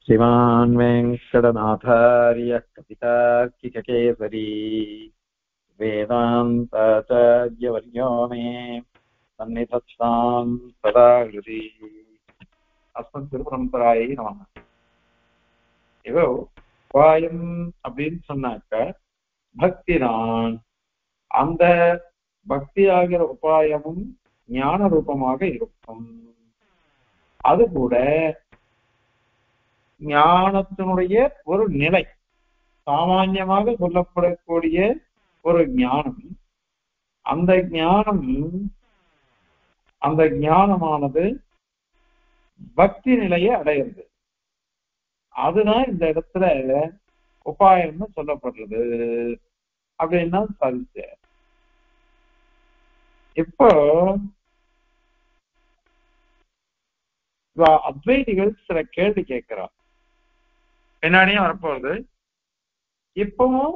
श्रीमान् वेङ्कटनाथार्यः कवितार्किककेसरी वेदान्ताचार्यवर्यो मे सन्निधत्तां सदा हृदि अस्मद्गुरुपरम्परायै நமः. ஏதோ உபாயம் அப்படின்னு சொன்னாக்க பக்தி தான். அந்த பக்தி ஆகிற உபாயமும் ஞான ரூபமாக இருக்கும். அது கூட ஞானத்தினுடைய ஒரு நிலை, சாமான்யமாக சொல்லப்படக்கூடிய ஒரு ஞானம். அந்த ஞானமானது பக்தி நிலையை அடையிறது. அதுதான் இந்த இடத்துல உபாயம்னு சொல்லப்படுறது அப்படின்னா சாதிச்ச. இப்போ அத்வைதிகள் சில கேள்வி கேட்கிறார், பின்னாடியும் வரப்போகுது, இப்பவும்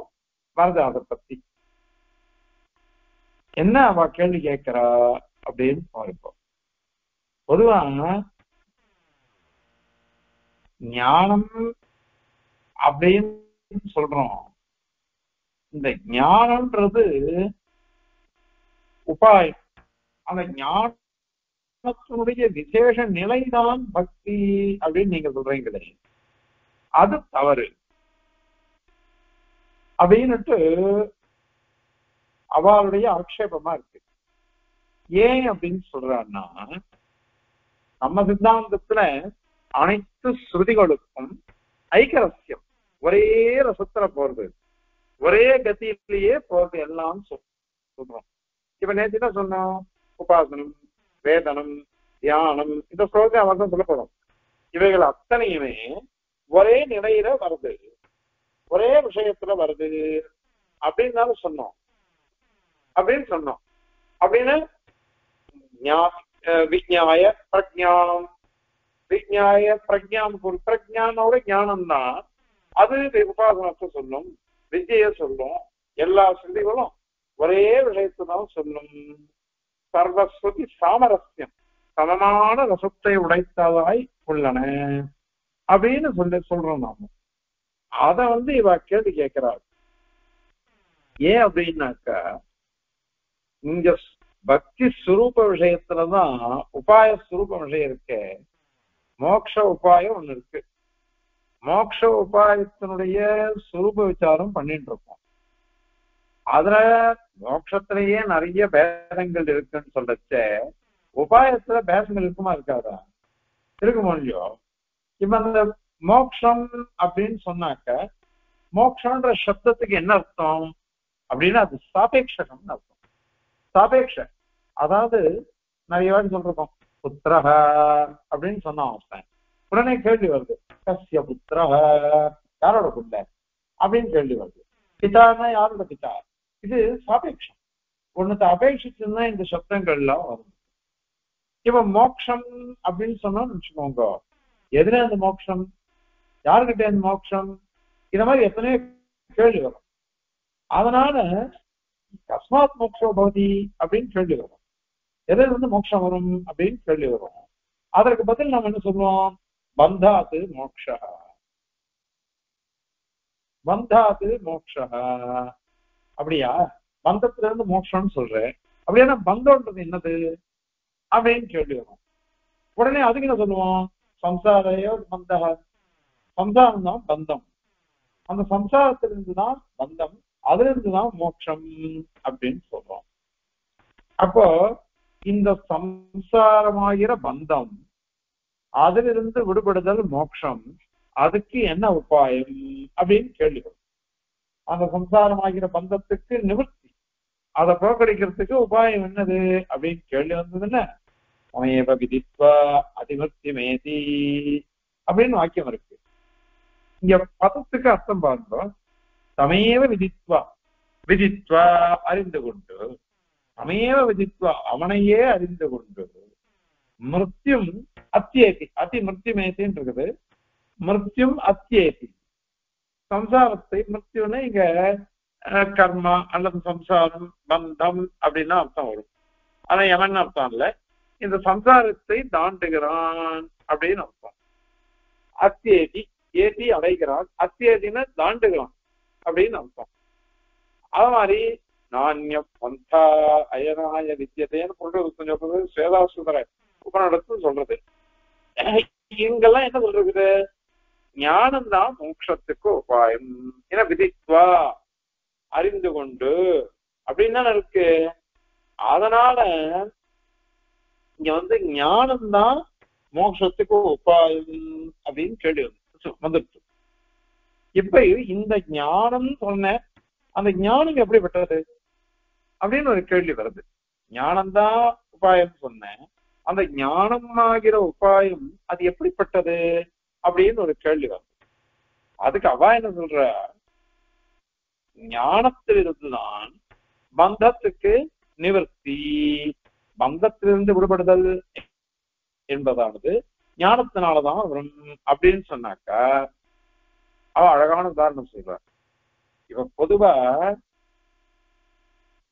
வருது. அதை பத்தி என்ன அவ கேள்வி கேட்கிறா அப்படின்னு பார்ப்போம். பொதுவா ஞானம் அப்படின்னு சொல்றோம். இந்த ஞானம்ன்றது உபாயம். அந்த ஞானத்தினுடைய விசேஷ நிலைதான் பக்தி அப்படின்னு நீங்க சொல்றீங்களே, அது தவறு அப்படின்னுட்டு அவளுடைய ஆக்ஷேபமா இருக்கு. ஏன் அப்படின்னு சொல்றான்னா, நம்ம சித்தாந்தத்துல அனைத்து ஸ்ருதிகளுக்கும் ஐக்கரஸ்யம், ஒரே ரசத்துல போறது, ஒரே கத்தியிலேயே போறது எல்லாம் சொல்றோம். இப்ப நேற்று என்ன சொன்னோம்? உபாசனம், வேதனம், தியானம், இந்த ஸ்லோகத்தை அவர் தான் சொல்ல போறோம். இவைகள் அத்தனையுமே ஒரே நிலையில வருது, ஒரே விஷயத்துல வருது அப்படின்னு சொன்னோம். அப்படின்னு விஞ்ஞாய பிரஜானம், விஞ்ஞாய பிரஜானோட ஞானம் தான் அது உபாசனத்தை சொல்லும், வித்யை சொல்லும். எல்லா ஸ்ருதிகளும் ஒரே விஷயத்தை தான் சொல்லும். சர்வஸ்வதி சாமரஸ்யம், சமமான ரசத்தை உடைத்ததாய் உள்ளன அப்படின்னு சொல்றோம் நாம. அத இவ கேள்வி கேட்கிறாள். ஏன் அப்படின்னாக்கா, இங்க பக்தி ஸ்வரூப விஷயத்துலதான் உபாய ஸ்வரூப விஷயம் இருக்கு. மோட்ச உபாயம் ஒண்ணு இருக்கு. மோட்ச உபாயத்தினுடைய சுரூப விசாரம் பண்ணிட்டு இருக்கோம். அதுல மோட்சத்திலேயே நிறைய பேதங்கள் இருக்குன்னு சொல்லச்ச, உபாயத்துல பேதங்கள் இருக்குமா இருக்காதா? இருக்குமோ இல்லையோ? இப்ப அந்த மோட்சம் அப்படின்னு சொன்னாக்க, மோட்சம்ன்ற சப்தத்துக்கு என்ன அர்த்தம் அப்படின்னா, அது சாபேட்சகம்னு அர்த்தம். சாபேட்ச, அதாவது நிறைய வாட்டி சொல்றோம் புத்திரஹ அப்படின்னு சொன்னான் அவன். உடனே கேள்வி வருது, கஸ்ய புத்திரஹ, யாரோட புள்ள அப்படின்னு கேள்வி வருது. பிதான்னா யாரோட பிதா? இது சாபேட்சம். ஒண்ணுத்தை அபேட்சிச்சுன்னா இந்த சப்தங்கள்லாம் வரும். இப்ப மோட்சம் அப்படின்னு சொன்னோம்னு வச்சுக்கோங்க, எதுல அந்த மோட்சம், யாருக்கிட்ட இந்த மோட்சம், இத மாதிரி எத்தனையோ கேள்வி வரும். அதனால கஸ்மாத் மோட்சோ பவதி அப்படின்னு கேள்வி வரும். எதுல மோட்சம் வரும் அப்படின்னு கேள்வி வரும். அதற்கு பதில் நம்ம என்ன சொல்லுவோம்? பந்தாது மோட்சா, பந்தாது மோட்சா. அப்படியா? பந்தத்துல இருந்து மோட்சம்னு சொல்றேன், அப்படின்னா பந்தம்ன்றது என்னது அப்படின்னு கேள்வி வரும். உடனே அதுக்கு என்ன சொல்லுவோம்? சம்சாரையோ பந்த, சம்சாரம் தான் பந்தம், அந்த சம்சாரத்திலிருந்து தான் பந்தம், அதுல இருந்துதான் மோட்சம் அப்படின்னு சொல்றோம். அப்போ இந்த சம்சாரமாகிற பந்தம், அதிலிருந்து விடுபடுதல் மோட்சம், அதுக்கு என்ன உபாயம் அப்படின்னு கேள்வி வரும். அந்த சம்சாரமாகிற பந்தத்துக்கு நிவர்த்தி, அதை போக்கடிக்கிறதுக்கு உபாயம் என்னது அப்படின்னு கேள்வி வந்ததுன்னா, சமயப விதித்வா அதிவர்த்தி மேதி அப்படின்னு வாக்கியம் இருக்கு. இங்க பதத்துக்கு அர்த்தம் பாருங்க. சமயவ விதித்வா, விதித்வா அறிந்து கொண்டு, சமயவ விதித்வா அவனையே அறிந்து கொண்டு, மிருத்யும் அத்தியேதி, அதி மிருத்யுமேத்தின்னு இருக்குது. மிருத்யும் அத்தியேதி, சம்சாரத்தை, மிருத்யுன்னு இங்க கர்மா அல்லது சம்சாரம் பந்தம் அப்படின்னா அர்த்தம் வரும். ஆனா எவன் அர்த்தம் இல்ல, இந்த சம்சாரத்தை தாண்டுகிறான் அப்படின்னு அர்த்தம். அத்தியேதி ஏத்தி அடைகிறான், அத்தியதின தாண்டுகிறான் அப்படின்னு அர்த்தம். அது மாதிரி நானிய பந்தா அயனாய வித்தியதைன்னு சொல்றது கொஞ்சம் சேதாசுதர உபநடத்து சொல்றது. இங்கெல்லாம் என்ன சொல்றது? ஞானம்தான் மோட்சத்துக்கு உபாயம் என விதித்வா அறிந்து கொண்டு அப்படின்னு தானே இருக்கு. அதனால இங்க வந்து ஞானம்தான் மோட்சத்துக்கு உபாயம் அப்படின்னு கேள்வி வந்துட்டு. இப்ப இந்த ஞானம் சொன்ன அந்த ஞானம் எப்படிப்பட்டது அப்படின்னு ஒரு கேள்வி வருது. ஞானம்தான் உபாயம் சொன்ன அந்த ஞானம் ஆகிற உபாயம் அது எப்படிப்பட்டது அப்படின்னு ஒரு கேள்வி வருது. அதுக்கு அவ என்ன சொல்ற, ஞானத்திலிருந்துதான் பந்தத்துக்கு நிவர்த்தி, பந்தத்திலிருந்து விடுபடுதல் என்பதானது ஞானத்தினாலதான் வரும் அப்படின்னு சொன்னாக்கா அவ அழகான உதாரணம் சொல்ற. இப்ப பொதுவா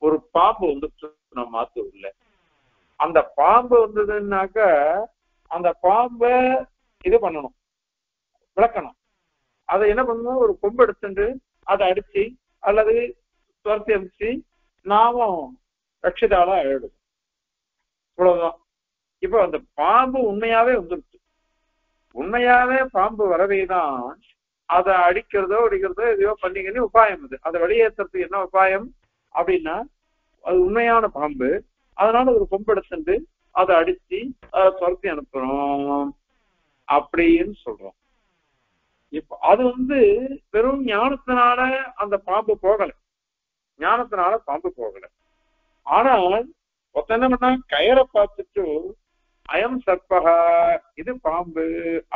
ஒரு பாம்பு வந்து நம்ம மாத்து இல்ல, அந்த பாம்பு வந்ததுன்னாக்க அந்த பாம்பை இது பண்ணணும், விளக்கணும். அதை என்ன பண்ணணும், ஒரு கொம்பு எடுத்துட்டு அதை அடிச்சு அல்லது துரத்தி அடிச்சு நாமும் ரட்சிதால ஆயிடும். இவ்வளவுதான். இப்ப அந்த பாம்பு உண்மையாவே வந்துருச்சு. உண்மையாவே பாம்பு வரவேதான் அதை அடிக்கிறதோ எதையோ பண்ணிக்கணும் உபாயம். அது அதை வெளியேற்றுறதுக்கு என்ன உபாயம் அப்படின்னா, அது உண்மையான பாம்பு, அதனால ஒரு கொம்பு எடுத்துட்டு அதை அடிச்சு அதை துரத்தி அனுப்புறோம் அப்படின்னு சொல்றோம். இப்ப அது வந்து வெறும் ஞானத்தினால அந்த பாம்பு போகல, ஞானத்தினால பாம்பு போகல. ஆனால் ஒருத்த என்ன பண்ணா, கயரை பார்த்துட்டு அயம் சர்பகா இது பாம்பு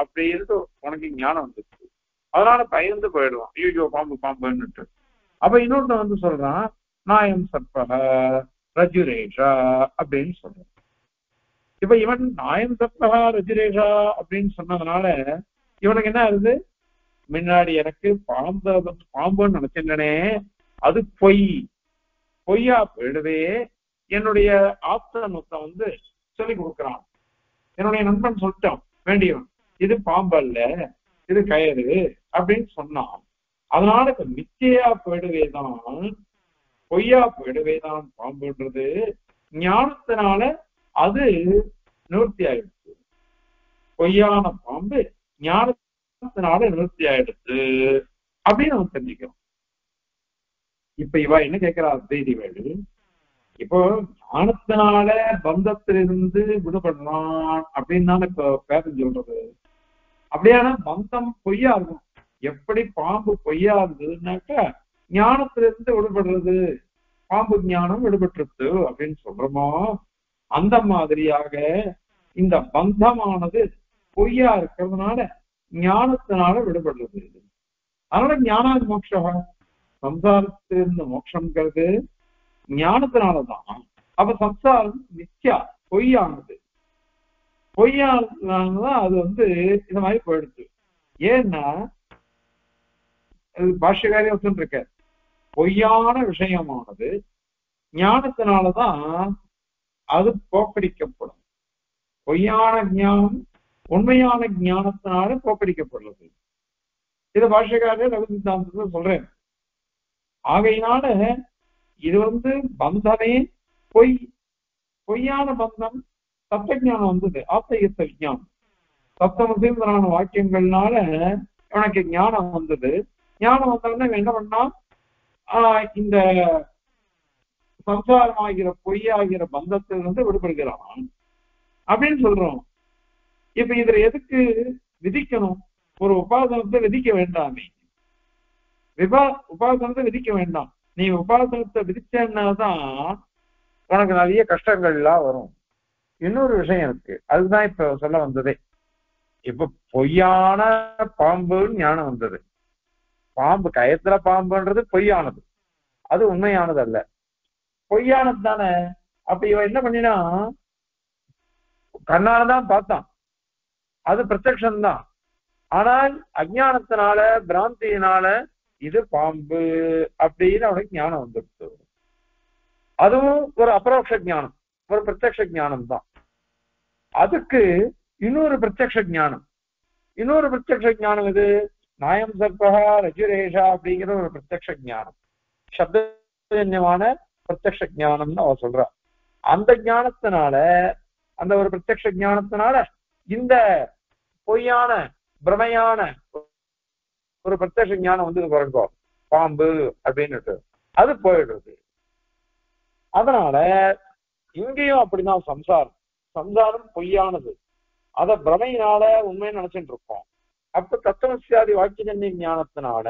அப்படின்னு உனக்கு ஞானம் வந்துச்சு, அதனால பயந்து போயிடுவான், ஐயோ பாம்பு பாம்புன்னுட்டு. அப்ப இன்னொருத்த வந்து சொல்றான் நாயம் சர்பகா ரஜுரேஷா அப்படின்னு சொல்றான். இப்ப இவன் நாயம் சர்பகா ரஜுரேஷா அப்படின்னு சொன்னதுனால இவனுக்கு என்ன ஆகுது, முன்னாடி எனக்கு பாம்புன்னு நினைச்சிருந்தனே அது பொய்யா போயிடுவே, என்னுடைய ஆப்தனுத்தை வந்து சொல்லி கொடுக்குறான். என்னுடைய நண்பன் சொல்லிட்டான் வேண்டியவன், இது பாம்பு அல்ல இது கயிறு அப்படின்னு சொன்னான். அதனால இப்ப மிச்சையா போயிடுவேதான், பொய்யா போயிடுவேதான் பாம்புன்றது ஞானத்தினால அது நிவர்த்தி ஆயிடுச்சு. பொய்யான பாம்பு ஞானத்தினால நிவர்த்தி ஆயிடுச்சு அப்படின்னு நம்ம தெரிஞ்சுக்கிறோம். இப்ப இவ என்ன கேட்கிறா செய்தி வேடு, இப்போ ஞானத்தினால பந்தத்திலிருந்து விடுபடுறான் அப்படின்னு தானே இப்ப பேரம் சொல்றது. அப்படியான பந்தம் பொய்யா இருக்கும். எப்படி பாம்பு பொய்யா இருந்ததுன்னாக்கா ஞானத்திலிருந்து விடுபடுறது, பாம்பு ஞானம் விடுபட்டுருது அப்படின்னு சொல்றோமோ, அந்த மாதிரியாக இந்த பந்தமானது பொய்யா இருக்கிறதுனால ஞானத்தினால விடுபடுறது. அதனால ஞானாதி மோட்சம், சம்சாரத்திலிருந்து மோட்சம்ங்கிறது ஞானத்தினாலதான். அப்ப சம்சாரம் மித்யா பொய்யானது, பொய்யானதுதான் அது வந்து இந்த மாதிரி போயிடுச்சு. ஏன்னா பாஷ்யக்காரி ஒருத்தன் இருக்க, பொய்யான விஷயமானது ஞானத்தினாலதான் அது போக்கடிக்கப்படும். பொய்யான ஞானம் உண்மையான ஞானத்தினால போக்கடிக்கப்படுறது. இது பாஷ்யக்காரர் ரவி சித்தாந்தத்தை சொல்றேன். ஆகையினால இது வந்து பந்தமே பொய்யான பந்தம். சப்தஜானம் வந்தது, ஆப்தயுக்த விஞ்ஞானம், சப்தமசீந்தரான வாக்கியங்கள்னால எனக்கு ஞானம் வந்தது. ஞானம் வந்தோடனே என்ன பண்ணா, இந்த சம்சாரம் ஆகிற பொய்யாகிற பந்தத்திலிருந்து விடுபடுகிறான் அப்படின்னு சொல்றோம். இப்ப இதுல எதுக்கு விதிக்கணும்? ஒரு உபாசனத்தை விதிக்க வேண்டாமே, உபாசனத்தை விதிக்க வேண்டாம். நீ உபாசனத்தை விதிச்சேன்னாதான் உனக்கு நிறைய கஷ்டங்கள்லாம் வரும். இன்னொரு விஷயம் இருக்கு, அதுதான் இப்ப சொல்ல வந்ததே. இப்ப பொய்யான பாம்புன்னு ஞானம் வந்தது. பாம்பு கயத்துல பாம்புன்றது பொய்யானது, அது உண்மையானது அல்ல, பொய்யானது தானே. அப்ப இவன் என்ன பண்ணினா, கண்ணாலதான் பார்த்தான், அது பிரத்யக்ஷம்தான். ஆனால் அஜ்ஞானத்தினால பிராந்தியினால இது பாம்பு அப்படின்னு அவனுக்கு ஞானம் வந்துடுச்சு. அதுவும் ஒரு அபரோக்ஷ ஞானம், ஒரு பிரத்யக்ஷ ஞானம் தான். அதுக்கு இன்னொரு பிரத்யக்ஷ ஞானம், இன்னொரு பிரத்யக்ஷ ஞானம் இது நாயம் சர்பகா ரஜுரேஷா அப்படிங்கிற ஒரு பிரத்யக்ஷ ஞானம், சப்தஜன்யமான பிரத்யக்ஷ ஞானம்னு அவ சொல்றா. அந்த ஞானத்தினால, அந்த ஒரு பிரத்யக்ஷ ஞானத்தினால இந்த பொய்யான பிரமையான ஒரு பிரத்யக்ஷ ஞானம் வந்து பாருங்க, பாம்பு அப்படின்னுட்டு அது போயிடுறது. அதனால இங்கேயும் அப்படிதான் சம்சாரம். சம்சாரம் பொய்யானது, அத பிரமையினால உண்மையை நினைச்சுட்டு இருக்கோம். அப்ப தத்துவசியாதி வாக்கியஜன்ய ஞானத்தினால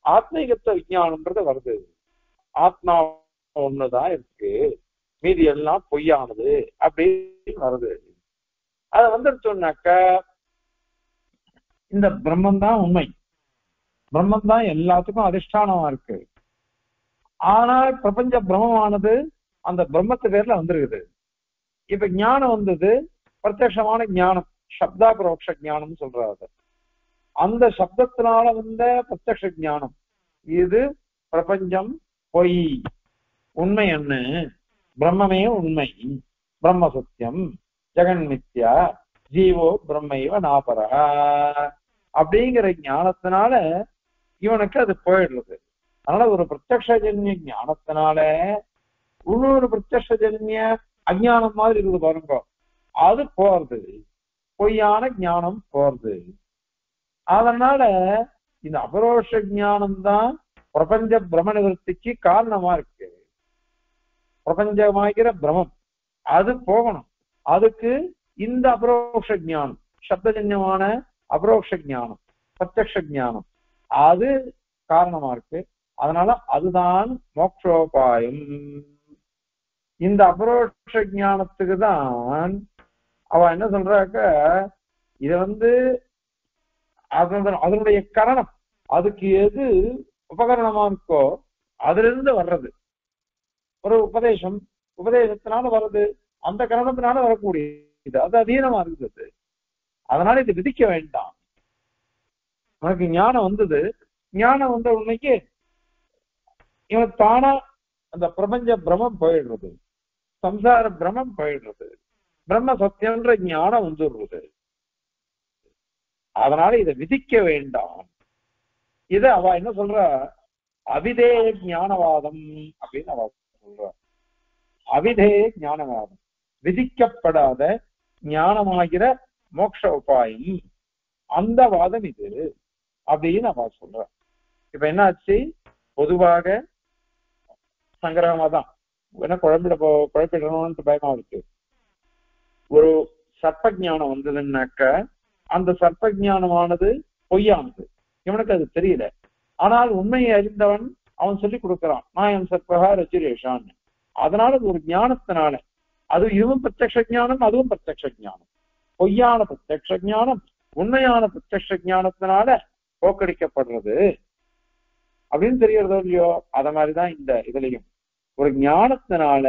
ஆத்மீகத்துவ விஞ்ஞானம்ன்றது வருது. ஆத்மா ஒண்ணுதான் இருக்கு, மீதி எல்லாம் பொய்யானது அப்படின்னு வருது. அது வந்துருச்சோன்னாக்க இந்த பிரம்மன் தான் உண்மை, பிரம்மன் தான் எல்லாத்துக்கும் அதிஷ்டானமா இருக்கு. ஆனால் பிரபஞ்ச பிரம்மமானது அந்த பிரம்மத்து பேர்ல வந்துருக்குது. இப்ப ஞானம் வந்தது, பிரத்யட்சமான ஞானம், சப்தாபரோக்ஷ ஞானம் சொல்றாரு. அந்த சப்தத்தினால வந்த பிரத்யக்ஷ ஞானம், இது பிரபஞ்சம் பொய், உண்மை என்ன, பிரம்மமே உண்மை, பிரம்ம சத்தியம், ஜெகன் மித்யா, ஜீவோ பிரம்மைவ நாபரா அப்படிங்கிற ஞானத்தினால இவனுக்கு அது போயிடுறது. அதனால ஒரு பிரத்யக்ஷஜன்ய ஞானத்தினால இன்னொரு பிரத்யக்ஷஜன்ய அஜானம் மாதிரி இருக்குது பாருங்க, அது போறது, பொய்யான ஞானம் போறது. அதனால இந்த அபரோஷ ஞானம் தான் பிரபஞ்ச பிரம நிவர்த்திக்கு காரணமா இருக்கு. பிரபஞ்சமாகிற பிரமம் அது போகணும், அதுக்கு இந்த அபரோஷ ஞானம், சப்தஜன்யமான அபரோஷ ஞானம், பிரத்யக்ஷ ஞானம் அது காரணமா இருக்கு. அதனால அதுதான் மோட்சோபாயம். இந்த அபரோஷ ஞானத்துக்கு தான் அவ என்ன சொல்றாக்க, இது வந்து அதனுடைய கரணம், அதுக்கு எது உபகரணமா இருக்கோ அதுல இருந்து வர்றது. ஒரு உபதேசம், உபதேசத்தினால வர்றது, அந்த கரணத்தினால வரக்கூடியது, அது அதீனமா இருக்குது. அதனால இது விதிக்க வேண்டாம். உனக்கு ஞானம் வந்தது, ஞானம் வந்த உன்னைக்கு இவன் தானா அந்த பிரபஞ்ச பிரமம் போயிடுறது, சம்சார பிரமம் போயிடுறது, பிரம்ம சத்தியன்ற ஞானம் வந்துடுறது. அதனால இதை விதிக்க வேண்டாம். இத அவ என்ன சொல்ற, அவிதேய ஞானவாதம் அப்படின்னு அவ சொல்ற. அவிதேய ஞானவாதம், விதிக்கப்படாத ஞானமாகிற மோட்ச உபாயம், அந்த வாதம் இது அப்படின்னு அவ சொல்ற. இப்ப என்ன ஆச்சு, பொதுவாக சங்கிரகமா தான் என்ன குழப்பிடணும்னு பயமா இருக்கு. ஒரு சர்ப்ப ஞானம் வந்ததுன்னாக்க அந்த சர்ப்ப ஞானமானது பொய்யானது, இவனுக்கு அது தெரியல. ஆனால் உண்மையை அறிந்தவன் அவன் சொல்லி கொடுக்கிறான், நாயம் சர்ப்பகா ரஜுரேஷான்னு. அதனால ஒரு ஞானத்தினால, அது இதுவும் பிரத்யக்ஷ ஞானம், அதுவும் பிரத்யக்ஷ ஞானம், பொய்யான பிரத்யக்ஷ ஞானம் உண்மையான பிரத்யக்ஷ ஞானத்தினால போக்கடிக்கப்படுறது அப்படின்னு தெரியறதோ இல்லையோ. அத மாதிரிதான் இந்த இதுலயும் ஒரு ஞானத்தினால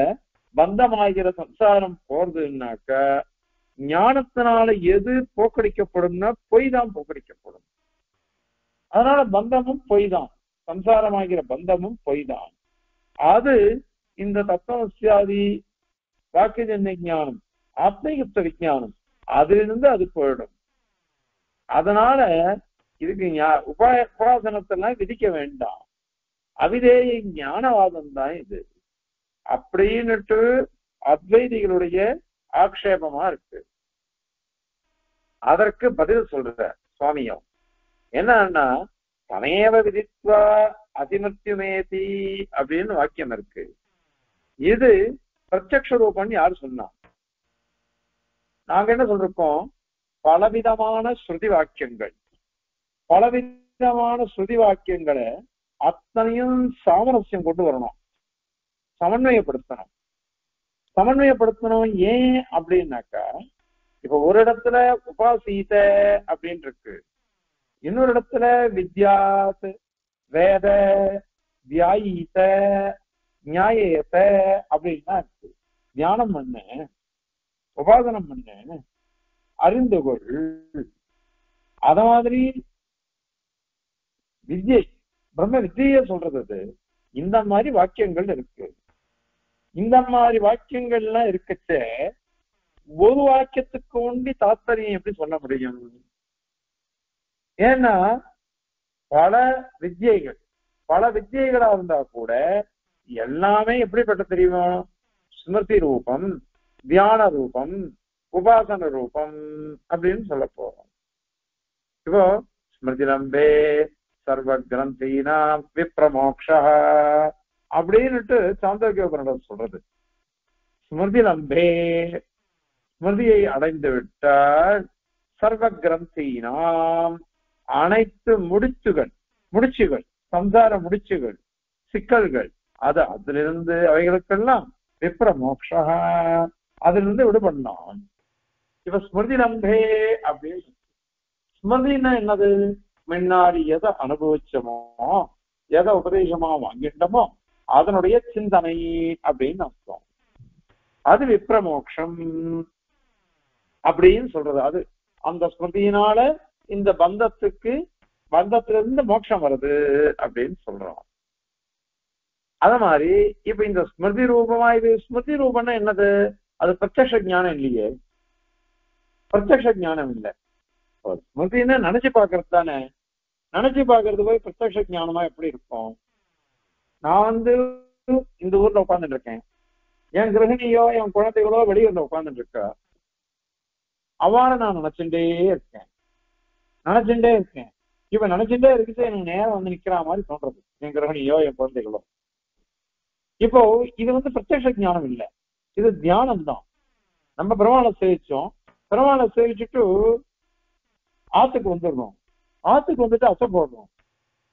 பந்தமாகிற சம்சாரம் போறதுன்னாக்க, ஞானத்தினால எது போக்கடிக்கப்படும்னா பொய் தான் போக்கடிக்கப்படும். அதனால பந்தமும் பொய் தான், சம்சாரமாகிற பந்தமும் பொய் தான். அது இந்த தத்துவசியாதி வாக்கியஜன்ய ஞானம், ஆத்மீகத்துவ விஞ்ஞானம், அதிலிருந்து அது போயிடும். அதனால இதுக்கு உபாசனத்தெல்லாம் விதிக்க வேண்டாம், அவிதேய ஞானவாதம் தான் இது அப்படின்னுட்டு அத்வைதிகளுடைய ஆக்ஷேபமா இருக்கு. அதற்கு பதில் சொல்ற சுவாமியம் என்னன்னா, தமேவ விதித்வா அதிமர்த்தியுமேதி அப்படின்னு வாக்கியம் இருக்கு. இது பிரத்யக்ஷ ரூபம் யாரு சொன்னா? நாங்க என்ன சொல்றோம், பலவிதமான ஸ்ருதி வாக்கியங்கள், பலவிதமான ஸ்ருதி வாக்கியங்களை அத்தனையும் சாமரஸ்யம் கொண்டு வரணும், சமன்வயப்படுத்தணும். சமன்வயப்படுத்தணும் ஏன் அப்படின்னாக்கா, இப்ப ஒரு இடத்துல உபாசீத அப்படின்னு இருக்கு, இன்னொரு இடத்துல வித்யாத், வேத, தியாயீத, நியாயேத அப்படின்னா இருக்கு. தியானம் பண்ணு, உபாசனம் பண்ணு, அறிந்து கொள். அத மாதிரி வித்யை, பிரம்ம வித்தியை சொல்றது அது. இந்த மாதிரி வாக்கியங்கள் இருக்கு. இந்த மாதிரி வாக்கியங்கள்லாம் இருக்கச்ச ஒரு வாக்கியத்துக்கு ஒண்டி தாத்பரியம் எப்படி சொல்ல முடியும்? ஏன்னா பல வித்யைகள் பல வித்யைகளா இருந்தா கூட எல்லாமே எப்படிப்பட்ட தெரியுமா? ஸ்மிருதி ரூபம், தியான ரூபம், உபாசன ரூபம் அப்படின்னு சொல்ல போறோம். இப்போ ஸ்மிருதி லம்பே சர்வ கிரந்தீனாம் விப்ரமோக்ஷா அப்படின்னுட்டு சாந்தோக்கியோபனிடம் சொல்றது. ஸ்மிருதி லம்பே ஸ்மிருதியை அடைந்து விட்டால் சர்வ கிரந்தீனாம் அனைத்து முடிச்சுகள் சம்சார முடிச்சுகள் சிக்கல்கள் அது அதிலிருந்து அவைகளுக்கெல்லாம் விப்ரமோக்ஷா அதிலிருந்து விடுபடலாம். இப்ப ஸ்மிருதி லம்பே அப்படின்னு ஸ்மிருதினா என்னது? முன்னாடி எதை அனுபவிச்சோமோ எதை உபதேசமா வாங்கிட்டோமோ அதனுடைய சிந்தனை அப்படின்னு அர்த்தம். அது விப்ரமோக்ஷம் அப்படின்னு சொல்றது. அது அந்த ஸ்மிருதியினால இந்த பந்தத்திலிருந்து மோட்சம் வருது அப்படின்னு சொல்றோம். அத மாதிரி இப்ப இந்த ஸ்மிருதி ரூபமா, இது ஸ்மிருதி ரூபம்னா என்னது? அது பிரத்யக்ஷ ஞானம் இல்லையே, பிரத்யக்ஷ ஞானம் இல்லை. ஸ்மிருதின்னு நினைச்சு பாக்குறது தானே. நினைச்சு பாக்குறது போய் பிரத்யக்ஷ ஞானமா எப்படி இருக்கும்? நான் இந்த ஊர்ல உட்கார்ந்துட்டு இருக்கேன், என் கிரகிணியோ என் குழந்தைகளோ வெளியூர்ல உட்கார்ந்துட்டு இருக்கா, அவளை நான் நினைச்சுட்டே இருக்கேன். இப்ப நினைச்சுட்டே இருக்குது எனக்கு நேரம் வந்து நிக்கிற மாதிரி தோன்றது, என் கிரகணியோ என் குழந்தைகளோ. இப்போ இது பிரத்யக்ஷ ஞானம் இல்லை, இது தியானம் தான். நம்ம பெருமாளை சேவிச்சோம், பெருமாளை சேவிச்சுட்டு ஆத்துக்கு வந்துடணும், ஆத்துக்கு வந்துட்டு அசை போடணும்,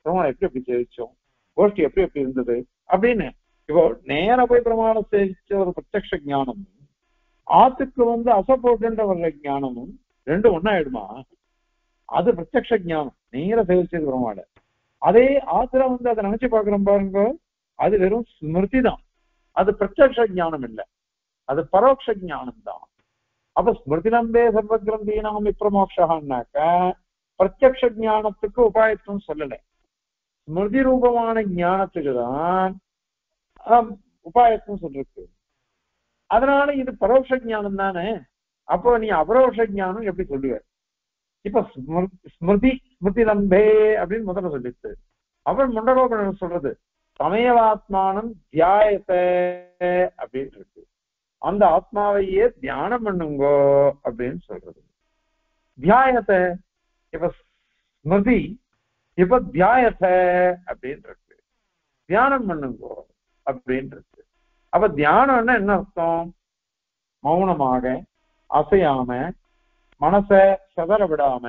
பெருமாளை எப்படி சேவிச்சோம், கோஷ்டி எப்படி இருந்தது அப்படின்னு. இப்போ நேர போய் பெருமாளை சேவிச்ச ஒரு பிரத்யக்ஷ ஞானம், ஆத்துக்கு அசை போட்டுன்ற ஒரு ஞானமும் ரெண்டும் ஒன்னாயிடுமா? அது பிரத்யக்ஷ ஞானம், நேர சேவிச்சது பெருமாள. அதே ஆத்திர அதை நினைச்சு பாக்குறோம் பாருங்க, அது வெறும் ஸ்மிருதி தான், அது பிரத்யக்ஷ ஞானம் இல்லை, அது பரோட்ச ஞானம் தான். அப்ப ஸ்மிருதி நம்பே சர்வ கிரந்தீனாம் விப்ரமோக்ஷான்னாக்க பிரத்யக்ஷ ஞானத்துக்கு உபாயத்துவம் சொல்லலை, ஸ்மிருதி ரூபமான ஞானத்துக்கு தான் உபாயத்துவம் சொல்லிருக்கு. அதனால இது பரோட்ச ஞானம் தானே. அப்போ நீ அபரோஷ ஞானம் எப்படி சொல்லுவ? இப்ப ஸ்மிருதி லம்பே அப்படின்னு முதல்ல சொல்லிட்டு அப்புறம் முண்டகோபுரம் சொல்றது சமயவாத்மானம் தியாயத்தை அப்படின்னு இருக்கு. அந்த ஆத்மாவையே தியானம் பண்ணுங்கோ அப்படின்னு சொல்றது. தியாயத்தை இப்ப ஸ்மிருதி, இப்ப தியாயத்தை அப்படின்னு இருக்கு, தியானம் பண்ணுங்கோ அப்படின்னு இருக்கு. அப்ப தியானம்னா என்ன அர்த்தம்? மௌனமாக அசையாம மனச சதற விடாம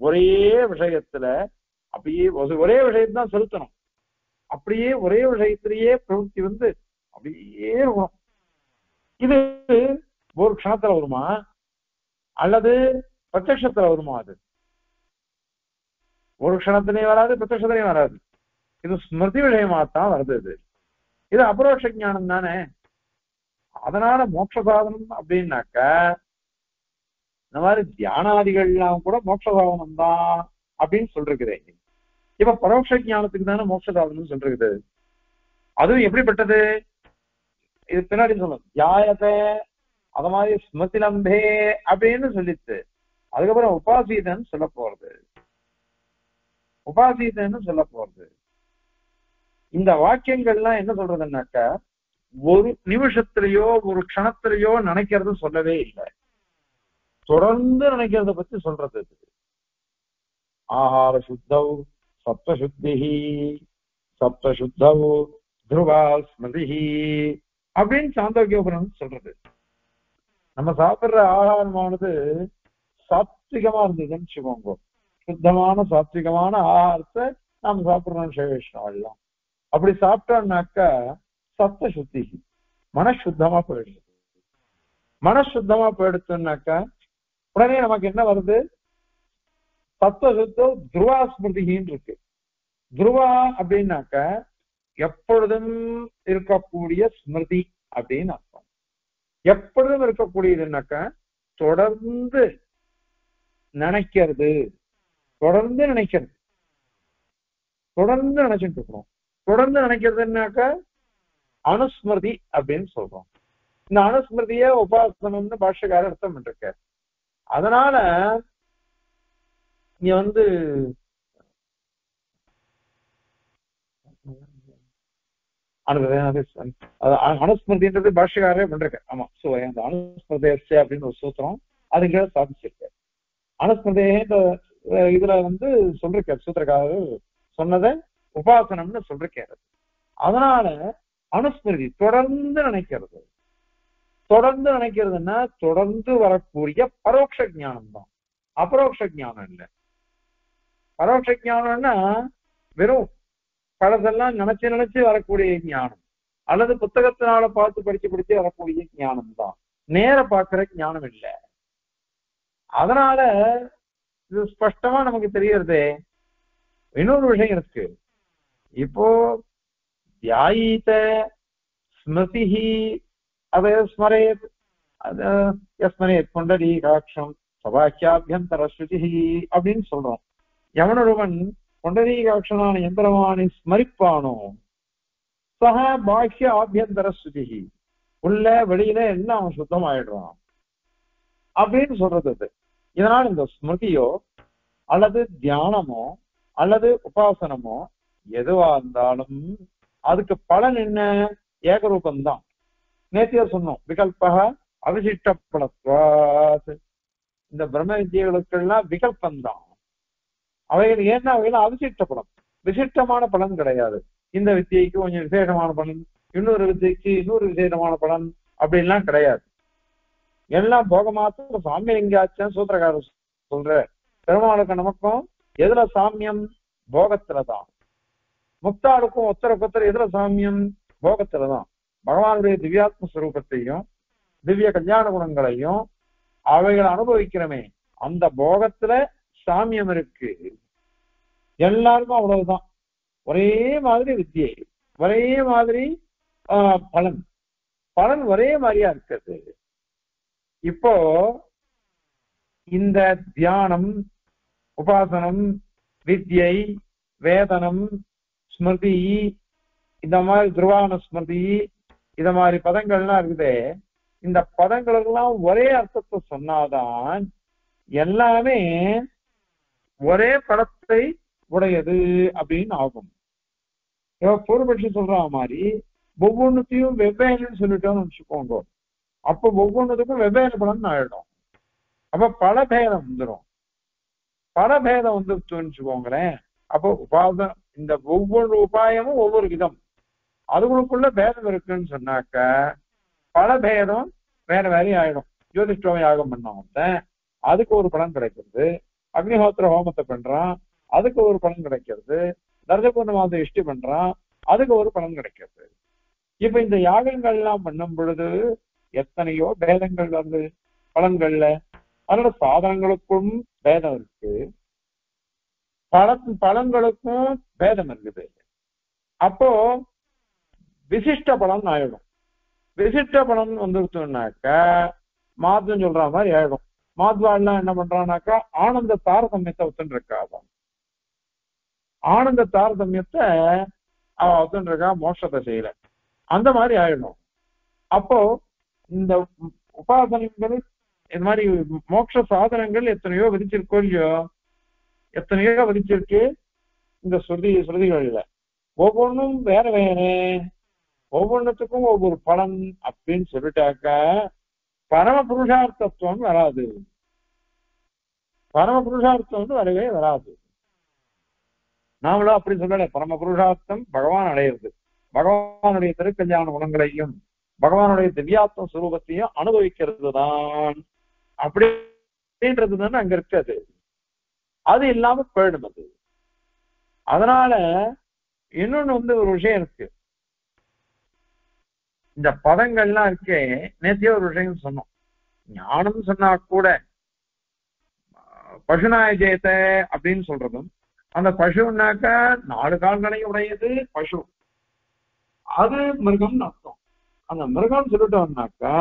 ஒரே விஷயத்துல அப்படியே ஒரே விஷயத்தான் செலுத்தணும், அப்படியே ஒரே விஷயத்திலேயே பிரவൃத்தி அப்படியே வரும். இது ஒரு க்ஷணத்துல வருமா அல்லது பிரத்யக்ஷத்துல வருமா? அது ஒரு க்ஷணத்திலையும் வராது, பிரத்யக்ஷத்திலையும் வராது. இது ஸ்மிருதி விஷயமாத்தான் வருது. இது அபரோஷ ஞானம் தானே. அதனால மோட்ச சாதனம் அப்படின்னாக்க இந்த மாதிரி தியானாதிகள்லாம் கூட மோட்ச சாதனம் தான் அப்படின்னு சொல்றேன். இப்ப பரோட்ச ஞானத்துக்கு தானே மோட்ச சாதனம் சொல்றது. அதுவும் எப்படிப்பட்டது? இது பின்னாடி சொல்லணும். தியாயத்தை அத மாதிரி ஸ்மிருதி லம்பே அப்படின்னு சொல்லிட்டு அதுக்கப்புறம் உபாசீதன்னு சொல்ல போறது. இந்த வாக்கியங்கள்லாம் என்ன சொல்றதுன்னாக்க ஒரு நிமிஷத்திலேயோ ஒரு க்ஷணத்திலேயோ நினைக்கிறது சொல்லவே இல்லை, தொடர்ந்து நினைக்கிறத பத்தி சொல்றது. ஆஹார சுத்தௌ சப்தசுத்தி சப்தசுத்தௌ துருவா ஸ்மிருதி அப்படின்னு சாந்தோக்கியோபுரம் சொல்றது. நம்ம சாப்பிடுற ஆகாரமானது சாத்விகமா இருந்ததுன்னு வச்சுக்கோங்க, சுத்தமான சாத்விகமான ஆகாரத்தை நாம சாப்பிடுறோம் சேவேஷ்ணம். அப்படி சாப்பிட்டோம்னாக்கா சப்த சுத்தி மனசுத்தமா போயிடுது. மனசுத்தமா போயிடுச்சுன்னாக்கா உடனே நமக்கு என்ன வருது? சத்வசுத்தம் துருவா ஸ்மிருதின்னு இருக்கு. துருவா அப்படின்னாக்க எப்பொழுதும் இருக்கக்கூடிய ஸ்மிருதி அப்படின்னு அர்த்தம். எப்பொழுதும் இருக்கக்கூடியதுன்னாக்க தொடர்ந்து நினைக்கிறது, தொடர்ந்து நினைச்சுட்டு இருக்கிறோம். தொடர்ந்து நினைக்கிறதுனாக்க அனுஸ்மிருதி அப்படின்னு சொல்றோம். இந்த அனுஸ்மிருதிய உபாசனம்னு பாஷ்யக்காரர் அர்த்தம் பண்ணிருக்காரு. அதனால இங்க வந்து அனுஸ்மிருதின்றது பாஷ்யக்காரரே பண்றாரு. ஆமா, சோ அந்த அனுஸ்மிருதேச்ச அப்படின்னு ஒரு சூத்திரம் அதுக்கு சாதிச்சிருக்காரு. அனுஸ்மிருதே இதுல வந்து சொல்லிருக்காரு சூத்திரக்காரர் சொன்னதை உபாசனம்னு சொல்லிருக்காரு. அதனால அனுஸ்மிருதி தொடர்ந்து நினைக்கிறது. தொடர்ந்து நினைக்கிறதுன்னா தொடர்ந்து வரக்கூடிய பரோட்ச ஞானம் தான், அபரோக்ஷ ஞானம் இல்லை. பரோட்ச ஞானம்னா வெறும் பழசெல்லாம் நினைச்சு நினைச்சு வரக்கூடிய ஞானம், அல்லது புத்தகத்தினால பார்த்து படிச்சு படிச்சு வரக்கூடிய ஞானம் தான், நேர பார்க்கிற ஞானம் இல்லை. அதனால இது ஸ்பஷ்டமா நமக்கு தெரியறதே. இன்னொரு விஷயம் இருக்கு. இப்போ தியாயீத ஸ்மிருதிஹி அதை ஸ்மரேத், ஸ்மரேத் புண்டரீகாட்சம் சபாக்கியாபியந்தர ஸ்ருதிஹி அப்படின்னு சொல்றோம். எவனொருவன் புண்டரீகாட்சனான எந்திரவானை ஸ்மரிப்பானோ சக பாக்கிய ஆபியந்தர ஸ்ருதிஹி, உள்ள வெளியில எல்லாம் அவன் சுத்தமாயிடுறான் அப்படின்னு சொல்றது அது. இதனால் இந்த ஸ்மிருதியோ அல்லது தியானமோ அல்லது உபாசனமோ எதுவா இருந்தாலும் அதுக்கு பலன் என்ன? ஏகரூபந்தான். நேத்தியா சொன்னோம், விகல்பக அவிசிஷ்ட பலத்வாத். இந்த பிரம்ம வித்தியைகளுக்கெல்லாம் விகல்பந்தான். அவைகள் ஏன்னா அவைகள் அவிசிஷ்ட பலம், விசிஷ்டமான பலன் கிடையாது. இந்த வித்தியைக்கு கொஞ்சம் விசேஷமான பலன், இன்னொரு வித்தியைக்கு இன்னொரு விசேஷமான பலன் அப்படின்லாம் கிடையாது. எல்லாம் போக மாத்திரம் சாமியம் எங்கேயாச்சும் சூத்திரக்காரர் சொல்ற. பெருமாளுக்கு நமக்கும் எதுல சாமியம்? போகத்துலதான். முக்தாளுக்கும் ஒத்தரப்பொத்தர் எதுல சாமியம்? போகத்துலதான். பகவானுடைய திவ்யாத்ம ஸ்வரூபத்தையும் திவ்ய கல்யாண குணங்களையும் அவைகளை அனுபவிக்கிறோமே, அந்த போகத்துல சாமியம் இருக்கு. எல்லாருக்கும் அவ்வளவுதான். ஒரே மாதிரி வித்தியை, ஒரே மாதிரி பலன், பலன் ஒரே மாதிரியா இருக்குது. இப்போ இந்த தியானம், உபாசனம், வித்யை, வேதனம், ஸ்மிருதி, இந்த மாதிரி துருவான ஸ்மிருதி, இந்த மாதிரி பதங்கள்லாம் இருக்குது. இந்த பதங்களுக்கெல்லாம் ஒரே அர்த்தத்தை சொன்னாதான் எல்லாமே ஒரே படத்தை உடையது அப்படின்னு ஆகும். பூர்வபட்சி சொல்ற மாதிரி ஒவ்வொன்றுத்தையும் வெவ்வேறுன்னு சொல்லிட்டோம்னு வச்சுக்கோங்க, அப்ப ஒவ்வொன்றுத்துக்கும் வெவ்வேறு பலன் ஆயிடும். அப்ப பல பேதம் வந்துடும். பல பேதம் வந்துருச்சுன்னு வச்சுக்கோங்களேன். அப்போ உபாசம், இந்த ஒவ்வொரு உபாயமும் ஒவ்வொரு விதம், அதுகளுக்குள்ள பேதம் இருக்குன்னு சொன்னாக்க பல பேதம் வேற வேற ஆயிடும். ஜோதிஷ்டோம யாகம் பண்ணவங்க அதுக்கு ஒரு பலன் கிடைக்கிறது, அக்னிஹோத்திர ஹோமத்தை பண்றான் அதுக்கு ஒரு பலன் கிடைக்கிறது, தர்சபூர்ணமாத இஷ்டி பண்றான் அதுக்கு ஒரு பலன் கிடைக்கிறது. இப்ப இந்த யாகங்கள் எல்லாம் பண்ணும் பொழுது எத்தனையோ பேதங்கள் வந்து பலன்கள்ல, அதோட சாதனங்களுக்கும் பேதம் இருக்கு, பலன்களுக்கும் பேதம் இருக்குது. அப்போ விசிஷ்ட பலன் ஆயிடும். விசிஷ்ட பலன் வந்துருச்சுனாக்க மாத்வம் சொல்ற மாதிரி ஆயிடும். மாத்வாள்லாம் என்ன பண்றான்னாக்கா ஆனந்த தாரதமியத்தை ஒத்துன்னு இருக்காதான். ஆனந்த தாரதமியத்தை அவ ஒத்துன்னு இருக்கா, மோட்சத்தை செய்யல, அந்த மாதிரி ஆயிடும். அப்போ இந்த உபாசனங்கள், இந்த மாதிரி மோட்ச சாதனங்கள் எத்தனையோ விதிச்சிருக்கோ இல்லையோ, எத்தனையோ விதிச்சிருக்கு இந்த ஸ்ருதிகள்ல. ஒவ்வொன்றும் வேற வேற, ஒவ்வொன்றுத்துக்கும் ஒவ்வொரு பலன் அப்படின்னு சொல்லிட்டாக்க பரம புருஷார்த்தத்துவம் வராது. பரம புருஷார்த்தம் வரவே வராது. நாமளும் அப்படி சொல்லல. பரம புருஷார்த்தம் பகவான் அடையிறது, பகவானுடைய திருக்கல்யாண குணங்களையும் பகவானுடைய திவ்யாத்ம சுரூபத்தையும் அனுபவிக்கிறது தான். அப்படின்றது தானே அங்க இருக்காது. அது இல்லாம போயிடும் அது. அதனால இன்னொன்னு வந்து ஒரு விஷயம் இருக்கு. இந்த பதங்கள்லாம் இருக்கே, நேத்தியே ஒரு விஷயம் சொன்னோம். ஞானம் சொன்னா கூட பசுநாய ஜெயத்தை அப்படின்னு சொல்றதும், அந்த பசுனாக்கா 4 கால்களை உடையது பசு, அது மிருகம்னு அர்த்தம். அந்த மிருகம் சொல்லிட்டோம்னாக்கா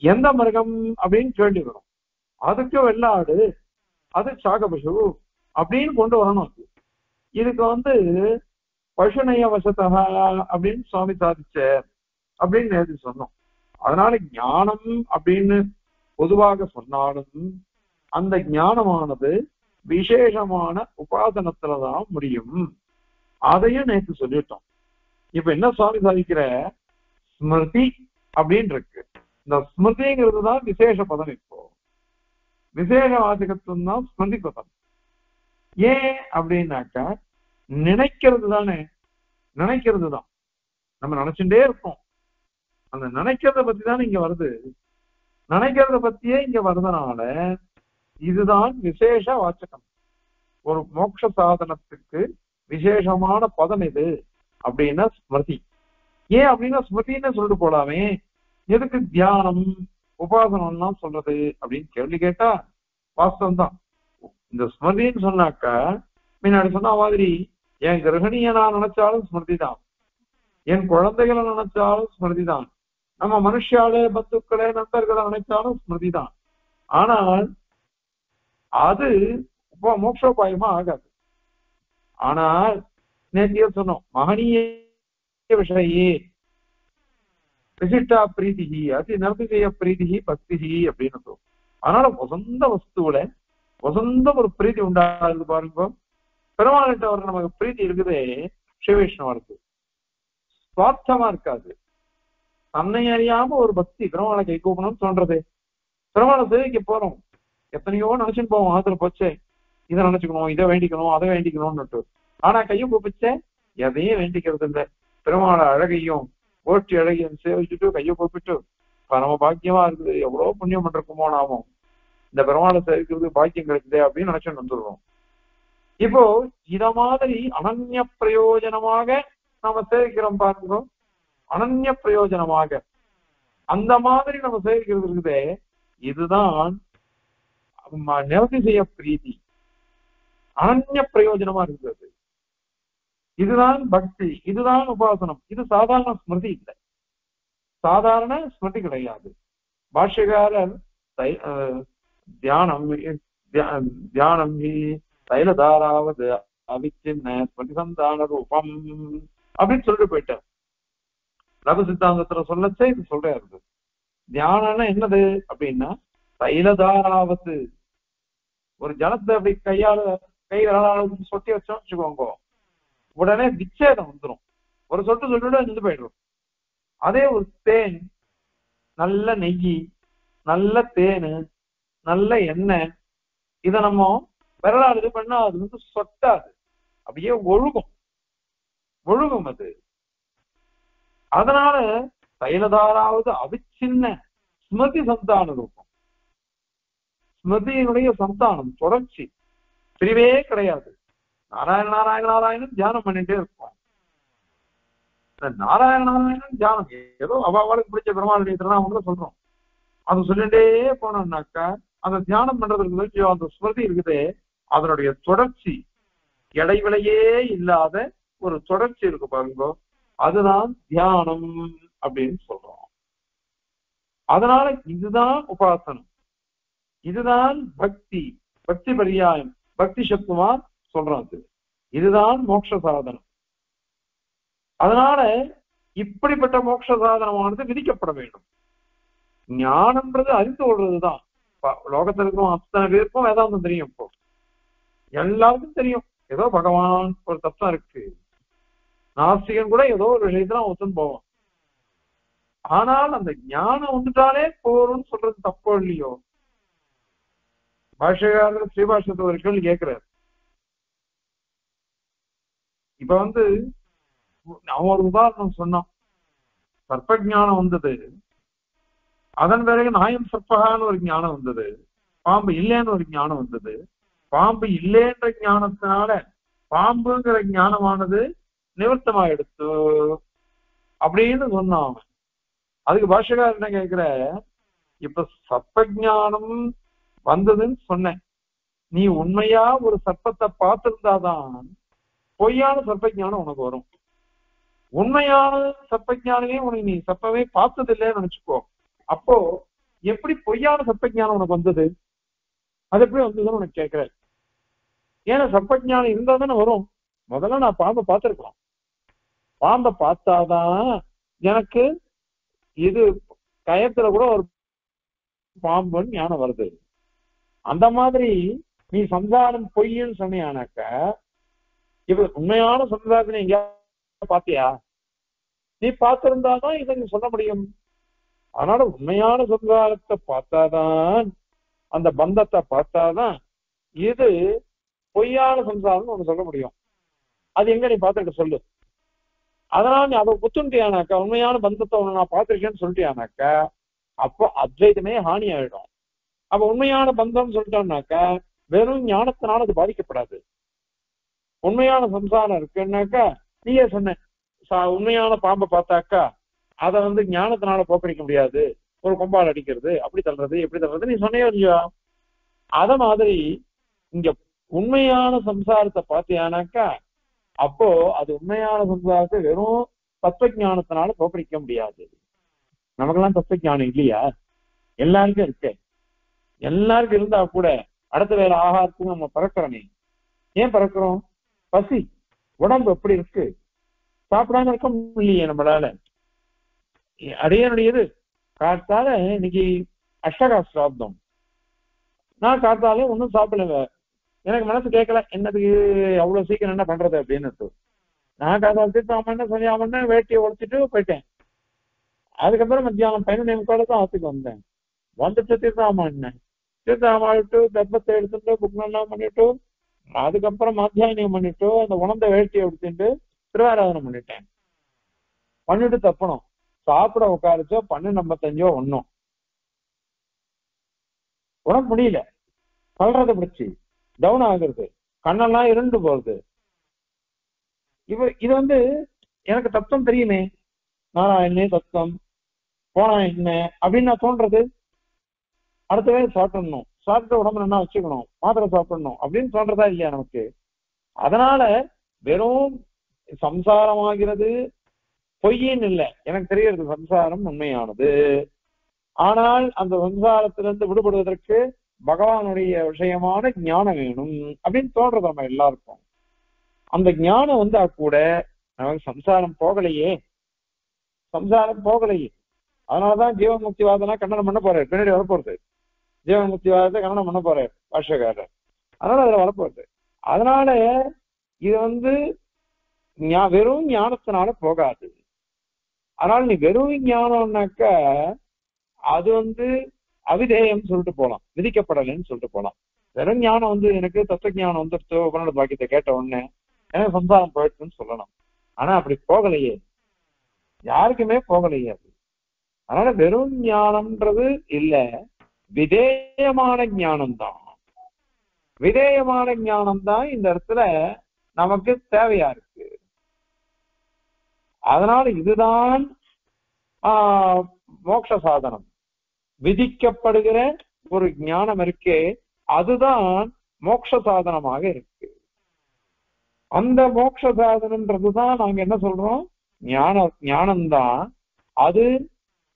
எந்த மிருகம் அப்படின்னு கேள்வி வரும். அதுக்கு வெள்ளாடு, அது சாக பசு அப்படின்னு கொண்டு வரணும். இதுக்கு வந்து பசுநய வசத்தகா அப்படின்னு சுவாமி சாதிச்ச அப்படின்னு நேற்று சொன்னோம். அதனால ஞானம் அப்படின்னு பொதுவாக சொன்னாலும் அந்த ஞானமானது விசேஷமான உபாசனத்துலதான் முடியும். அதையும் நேற்று சொல்லிட்டோம். இப்ப என்ன சுவாமி சாதிக்கிற, ஸ்மிருதி அப்படின்னு இருக்கு. இந்த ஸ்மிருதிங்கிறது தான் விசேஷ பதம். இப்போ விசேஷ வாசகத்துவம் தான் ஸ்மிருதி பதம். ஏன் அப்படின்னாக்கா நினைக்கிறது தானே, நினைக்கிறது தான் நம்ம நினைச்சுட்டே இருக்கோம். அந்த நினைக்கிறத பத்தி தானே இங்க வருது. நினைக்கிறத பத்தியே இங்க வருதுனால இதுதான் விசேஷ வாச்சகம். ஒரு மோட்ச சாதனத்துக்கு விசேஷமான பதம் இது அப்படின்னா ஸ்மிருதி. ஏன் அப்படின்னா ஸ்மிருதின்னு சொல்லிட்டு போலாமே, எதுக்கு தியானம் உபாசனம்லாம் சொல்றது அப்படின்னு கேள்வி கேட்டா வாஸ்தவம் தான். இந்த ஸ்மிருதின்னு சொன்னாக்கா முன்னாடி சொன்ன மாதிரி என் கிரகணியை நான் நினைச்சாலும் ஸ்மிருதி தான், என் குழந்தைகளை நினைச்சாலும் ஸ்மிருதி தான், நம்ம மனுஷாலே பந்துக்களே நண்பர்களை நினைச்சாலும் ஸ்மிருதி தான். ஆனால் அது மோட்சோபாயமா ஆகாது. ஆனால் நேற்றைய சொன்னோம், மகனீய விஷயே விசிட்டா பிரீதிகி அதி நர்மிதய பிரீதிகி பக்திகி அப்படின்னு. அதனால வசந்த வஸ்துவில வசந்த ஒரு பிரீதி உண்டாகுது பாருங்க. பெருமாள்கிட்ட வர நமக்கு பிரீதி இருக்குதே சிவவிஷ்ணுவருக்கு சுவார்த்தமா இருக்காது. தன்னை அறியாம ஒரு பக்தி பெருமாளை கை கூப்பணும்னு சொல்றது. பெருமாளை சேவைக்கு போறோம், எத்தனையோ நினைச்சுன்னு போவோம். ஆத்துல போச்சே இதை நினைச்சுக்கணும், இதை வேண்டிக்கணும், அதை வேண்டிக்கணும்னு. ஆனா கையும் கூப்பிச்ச எதையும் வேண்டிக்கிறது இல்லை. பெருமாளை அழகையும் ஓட்டி அழகையும் சேவிச்சுட்டு கையை கூப்பிட்டு பரம பாக்கியமா இருக்குது, எவ்வளவு புண்ணியம் பண்றக்குமோ நாமும் இந்த பெருமாளை சேவிக்கிறது பாக்கியம் கிடைக்குது அப்படின்னு நினைச்சுன்னு வந்துடுறோம். இப்போ இத மாதிரி அனன்ய பிரயோஜனமாக நாம சேவிக்கிறோம் பாருங்க. அனன்ய பிரயோஜனமாக அந்த மாதிரி நம்ம சேவிக்கிறது இருக்குதே, இதுதான் நிவர்த்தி செய்ய பிரீதி. அனன்ய பிரயோஜனமா இருக்கிறது. இதுதான் பக்தி, இதுதான் உபாசனம். இது சாதாரண ஸ்மிருதி இல்லை, சாதாரண ஸ்மிருதி கிடையாது. பாஷ்யக்காரர் தியானம் தியானம் தைலதாராவது அவிச்சின்ன ஸ்மிருதி சந்தான ரூபம் அப்படின்னு சொல்லிட்டு போயிட்டார். லகு சித்தாந்தத்துல சொல்லச்சே இது சொல்றாரு. தியானம்னா என்னது அப்படின்னா தைலதாராவது, ஒரு ஜலத்தை அப்படி கையால சொட்டி வச்சோம்னு வச்சுக்கோங்க, உடனே விச்சேதம் வந்துடும். ஒரு சொட்டு சொல்லிட்டு நின்று போயிடும். அதே ஒரு தேன், நல்ல நெய், நல்ல தேனு, நல்ல எண்ணெய், இதை நம்ம விரலால் இது பண்ணா அது வந்து சொட்டாது, அப்படியே ஒழுகும் ஒழுகும் அது. அதனால தைலதாராவது அவிச்சின்ன ஸ்மிருதி சந்தான ரூபம். ஸ்மிருதியினுடைய சந்தானம் தொடர்ச்சி, பிரிவே கிடையாது. நாராயண நாராயண நாராயணன் தியானம் பண்ணிட்டே இருப்போம். நாராயண நாராயணன் தியானம் ஏதோ அவளுக்கு பிடிச்ச பெருமாளுடைய திருநாமங்களை சொல்றோம். அது சொல்லிட்டே போனோம்னாக்கா அந்த தியானம் பண்றதுக்கு அந்த ஸ்மிருதி இருக்குதே, அதனுடைய தொடர்ச்சி, இடைவிலையே இல்லாத ஒரு தொடர்ச்சி இருக்கு பாருங்க, அதுதான் தியானம் அப்படின்னு சொல்றோம். அதனால இதுதான் உபாசனம், இதுதான் பக்தி, பக்தி பரியாயம், பக்தி சத்துவமா சொல்றாங்க. இதுதான் மோட்ச சாதனம். அதனால இப்படிப்பட்ட மோட்ச சாதனமானது விதிக்கப்பட வேண்டும். ஞானம்ன்றது அறிந்து கொள்றதுதான். லோகத்துல இருக்கும் அத்தனை பேருக்கும் வேதாந்தம் தெரியும். இப்போ எல்லாருக்கும் தெரியும் ஏதோ பகவான் ஒரு தத்துவம் இருக்கு. நாஸ்திகன் கூட ஏதோ ஒரு விஷயத்துல ஒத்துன்னு போவான். ஆனால் அந்த ஞானம் வந்துட்டாலே போறோம்னு சொல்றது தப்போ இல்லையோ? பாஷகாரர் ஸ்ரீபாஷத்தை ஒரு கேள்வி கேட்கிறார். இப்ப வந்து அவன் ஒரு உதாரணம் சொன்னான். சர்ப்ப ஞானம் வந்தது, அதன் பிறகு நாயம் சர்ப்பகான்னு ஒரு ஞானம் வந்தது, பாம்பு இல்லைன்னு ஒரு ஞானம் வந்தது. பாம்பு இல்லைன்ற ஞானத்தினால பாம்புங்கிற ஞானமானது நிவர்த்தமா எடுத்து அப்படின்னு சொன்னான் அவன். அதுக்கு பாஷகாரர் என்ன கேட்கிற, இப்ப சர்ப்ப ஞானம் வந்ததுன்னு சொன்னேன், நீ உண்மையா ஒரு சர்ப்பத்தை பார்த்திருந்தாதான் பொய்யான சர்ப்ப ஞானம் உனக்கு வரும். உண்மையான சர்ப்ப ஞானமே உனக்கு நீ சர்ப்பமே பார்த்தது இல்லைன்னு நினைச்சுக்கோ. அப்போ எப்படி பொய்யான சர்ப்ப ஞானம் உனக்கு வந்தது? அது எப்படி வந்ததுன்னு உனக்கு கேட்கிறேன். ஏன்னா சர்ப்ப ஞானம் இருந்தா தானே வரும். முதல்ல நான் பாம்பை பார்த்திருக்கலாம், பாம்பை பார்த்தாதான் எனக்கு இது கயத்துல கூட ஒரு பாம்புன்னு ஞானம் வருது. அந்த மாதிரி நீ சம்சாரம் பொய்ன்னு சொன்னியானாக்க இப்ப உண்மையான சம்சாரத்தை எங்கேயாவது பாத்தியா? நீ பார்த்திருந்தாதான் இதை நீ சொல்ல முடியும். அதனால உண்மையான சம்சாரத்தை பார்த்தாதான், அந்த பந்தத்தை பார்த்தாதான் இது பொய்யான சம்சாரம் ஒண்ணு சொல்ல முடியும். அது எங்க நீ பார்த்துட்டு சொல்லு. அதனால நீ அதை ஒத்துண்டியானாக்கா, உண்மையான பந்தத்தை ஒண்ணு நான் பார்த்திருக்கேன்னு சொல்லிட்டியானாக்கா, அப்போ அத்வைதமே ஹானி ஆயிடும். அப்ப உண்மையான பந்தம் சொல்லிட்டோம்னாக்கா வெறும் ஞானத்தினால அது பாதிக்கப்படாது. உண்மையான சம்சாரம் இருக்குன்னாக்கா, நீயே சொன்ன உண்மையான பாம்பை பார்த்தாக்கா அதை ஞானத்தினால போக்கடிக்க முடியாது, ஒரு கொம்பால் அடிக்கிறது, அப்படி தள்ளுறது, எப்படி தள்ளுறது நீ சொன்னையோ இல்லையா? அத மாதிரி இங்க உண்மையான சம்சாரத்தை பார்த்தியானாக்கா, அப்போ அது உண்மையான சம்சாரத்தை வெறும் தத்துவ ஞானத்தினால போக்கடிக்க முடியாது. நமக்கெல்லாம் தத்துவ ஞானம் இல்லையா? எல்லாருக்கும் இருக்கு. எல்லாருக்கும் இருந்தா கூட அடுத்த வேலை ஆகாரத்துக்கு நம்ம பறக்கிறோமே. ஏன் பறக்கிறோம்? பசி. உடம்பு எப்படி இருக்கு? சாப்பிடாம இருக்க இல்லையே நம்மளால. அடையனுடையது காத்தால இன்னைக்கு அஷ்டகாஸ்திராப்தம். நான் காத்தாலே ஒன்னும் சாப்பிடல, எனக்கு மனசு கேட்கல, என்னதுக்கு அவ்வளவு சீக்கிரம் என்ன பண்றது அப்படின்னு. நான் காத்தால தீர்த்தாமன்னு சொல்லியாமன்னு வேட்டியை ஒழிச்சிட்டு போயிட்டேன். அதுக்கப்புறம் மத்தியானம் 11:15 தான் ஆத்துக்கு வந்தேன். வந்துட்டு தீர்த்தாமன்னேன். தீர்த்தாமாட்டு தர்ப்பத்தை எடுத்துட்டு புக்னெல்லாம் பண்ணிட்டு, அதுக்கப்புறம் மத்தியானம் பண்ணிட்டு அந்த உணர்ந்த வேட்டியை எடுத்துட்டு திருவாராதனை பண்ணிட்டேன். பண்ணிட்டு தப்பணும். சாப்பிட உட்காருச்சோ 12:55 ஒன்னும் உடம்பு முடியல, கல்றத பிடிச்சி டவுன் ஆகுறது, கண்ணெல்லாம் இருண்டு போறது. இது எனக்கு தத்துவம் தெரியுமே, நாராயணே தத்துவம் போனா என்ன அப்படின்னு நான் தோன்றது. அடுத்த வேலை சாப்பிடணும், சாப்பிட்டு உடம்பு என்ன வச்சுக்கணும், மாத்திரை சாப்பிடணும் அப்படின்னு தோன்றதா இல்லையா நமக்கு? அதனால வெறும் சம்சாரமாகிறது பொய்யின்னு இல்லை, எனக்கு தெரியறது சம்சாரம் உண்மையானது. ஆனால் அந்த சம்சாரத்திலிருந்து விடுபடுவதற்கு பகவானுடைய விஷயமான ஞானம் வேணும் அப்படின்னு தோன்றது நம்ம எல்லாருக்கும். அந்த ஞானம் வந்தா கூட நமக்கு சம்சாரம் போகலையே, சம்சாரம் போகலையே. அதனாலதான் ஜீவன் முக்திவாதனா கண்டனம் பண்ண போறாரு, பின்னாடி வரப்போறது. ஜீவன் முக்திவாதத்தை கண்டனம் பண்ண போறாரு பாஷ்யக்காரர், அதனால அதுல வரப்போறது. அதனால இது வெறும் ஞானத்தினால போகாது. அதனால நீ வெறும் ஞானம்னாக்க அது அவிதேயம் சொல்லிட்டு போலாம், விதிக்கப்படலைன்னு சொல்லிட்டு போலாம். வெறும் ஞானம் எனக்கு தத்துவ ஞானம் உபநட பாக்கியத்தை கேட்ட உடனே எனக்கு சம்சாரம் போயிடுச்சுன்னு சொல்லலாம். ஆனா அப்படி போகலையே, யாருக்குமே போகலையே அது. அதனால வெறும் ஞானம்ன்றது இல்ல, விதேயமான ஞானம் தான். விதேயமான ஞானம் தான் இந்த இடத்துல நமக்கு தேவையா இருக்கு. அதனால இதுதான் மோட்ச சாதனம். விதிக்கப்படுகிற ஒரு ஞானம் இருக்கே, அதுதான் மோட்ச சாதனமாக இருக்கு. அந்த மோட்ச சாதனம்ன்றதுதான் நாங்க என்ன சொல்றோம், ஞானம்தான். அது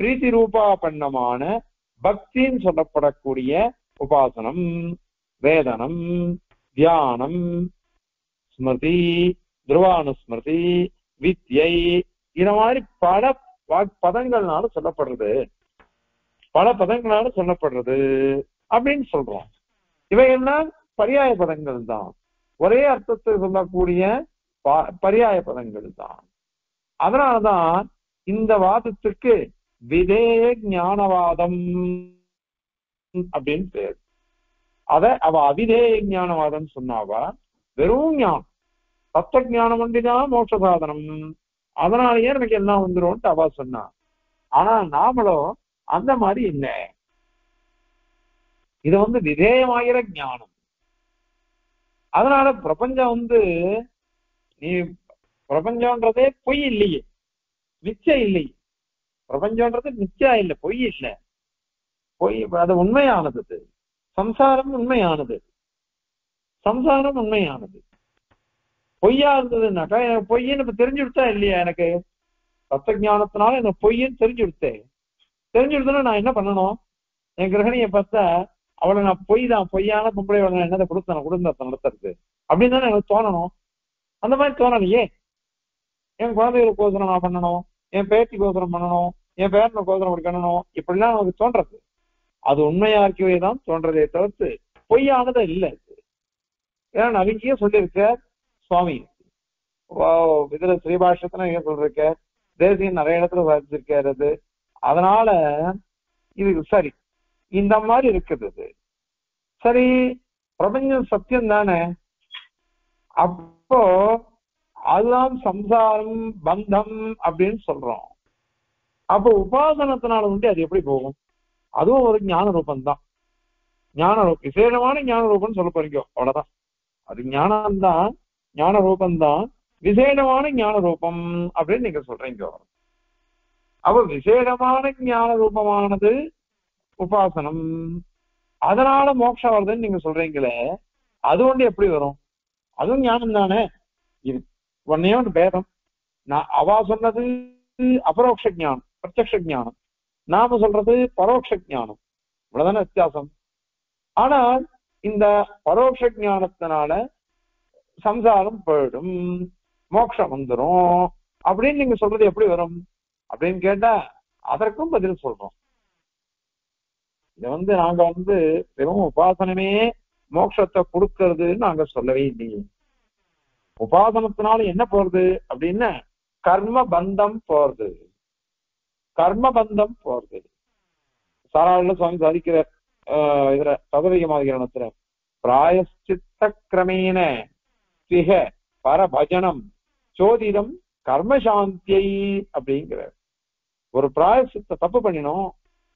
பிரீத்தி ரூபாபன்னமான பக்தின்னு சொல்லப்படக்கூடிய உபாசனம், வேதனம், தியானம், ஸ்மிருதி, துருவானுஸ்மிருதி, வித்யை, இந்த மாதிரி பல பதங்கள்னால சொல்லப்படுறது, பல பதங்களால சொல்லப்படுறது அப்படின்னு சொல்றோம். இவையெல்லாம் பரியாய பதங்கள் தான், ஒரே அர்த்தத்தை சொல்லக்கூடிய பரியாய பதங்கள் தான். அதனாலதான் இந்த வாதத்துக்கு விதேய ஞானவாதம் அப்படின்னு பேர். அவ அவிதேய ஞானவாதம் சொன்னாவா, வெறும் ஞானம் தத்துவ ஞானம் ஒன்றிதான் மோட்ச சாதனம், அதனாலயே எனக்கு எல்லாம் வந்துடும் அவ சொன்னா. ஆனா நாமளும் அந்த மாதிரி இல்லை. இது விதேயமாகிற ஞானம். அதனால பிரபஞ்சம் நீ பிரபஞ்சம்ன்றதே பொய் இல்லையே, மிச்சம் இல்லையே. பிரபஞ்சம்ன்றது மிச்சம் இல்லை, பொய் இல்லை. பொய் அது உண்மையானது. சம்சாரம் உண்மையானது, சம்சாரம் உண்மையானது. பொய்யா இருந்ததுன்னாக்கா எனக்கு பொய்ன்னு இப்ப தெரிஞ்சு விடுத்தா இல்லையா? எனக்கு தத்துவ ஞானத்தினால எனக்கு பொய்ன்னு தெரிஞ்சு விடுத்தேன். தெரிஞ்சு விடுத்தோன்னா நான் என்ன பண்ணணும்? என் கிரகணியை பார்த்தா அவளை நான் பொய் தான், பொய்யான பொம்பளை என்னதை கொடுத்தேன், குடும்பத்தை நடத்துறது அப்படின்னு தானே எனக்கு தோணணும். அந்த மாதிரி தோணலையே. என் குழந்தைகளுக்கு கோசரம் நான் பண்ணணும், என் பேத்திக்கு கோசரம் பண்ணணும், என் பேரனுக்கு கோசரம் பண்ணணும், இப்படிலாம் நமக்கு தோன்றது. அது உண்மையா இருக்கவே தான் தோன்றதே தவிர்த்து பொய்யானது இல்லை. ஏன்னா நவீங்கிய சொல்லியிருக்க சுவாமி. இதுல ஸ்ரீபாஷ்யத்துல ஏன் சொல்லிருக்க, தேசியம் நிறைய இடத்துல சாதிச்சிருக்காரு அது. அதனால இது சரி, இந்த மாதிரி இருக்குது. சரி, பிரபஞ்சம் சத்தியம் தானே, அப்போ அதுதான் சம்சாரம் பந்தம் அப்படின்னு சொல்றோம். அப்போ உபாசனத்தினால அது எப்படி போகும்? அதுவும் ஒரு ஞான ரூபந்தான். ஞான ரூபம், விசேஷமான ஞான ரூபம்னு சொல்ல போறீங்க, அவ்வளவுதான். அது ஞானம்தான், ஞான ரூபந்தான், விசேஷமான ஞான ரூபம் அப்படின்னு நீங்க சொல்றீங்க. அப்ப விசேஷமான ஞான ரூபமானது உபாசனம், அதனால மோட்சம் வருதுன்னு நீங்க சொல்றீங்களே, அது எப்படி வரும்? அதுவும் ஞானம் தானே. இது ஒன்னே ஒன்று பேதம். நான் அவா சொன்னது அபரோக்ஷ ஞானம், பிரத்யக்ஷ ஞானம், நாம சொல்றது பரோட்ச ஞானம், இவ்வளவுதானே வித்தியாசம். ஆனால் இந்த பரோட்ச ஞானத்தினால சம்சாரம் போயிடும், மோட்சம் வந்துடும் அப்படின்னு நீங்க சொல்றது எப்படி வரும் அப்படின்னு கேட்டா அதற்கும் பதில் சொல்றோம். இத நாங்க வெறும் உபாசனமே மோட்சத்தை கொடுக்கறதுன்னு நாங்க சொல்லவே இல்லையே. உபாசனத்தினால என்ன போறது அப்படின்னா கர்ம பந்தம் போறது, கர்ம பந்தம் போறது. சாராள சுவாமி சாதிக்கிறார் இதுல சதவிகமாதிகரணத்துல, பிராயஷ்சித்த கிரமேண சிக பரபஜனம் சோதிடம் கர்மசாந்தியை அப்படிங்கிறார். ஒரு பிராயசித்த தப்பு பண்ணினோம்,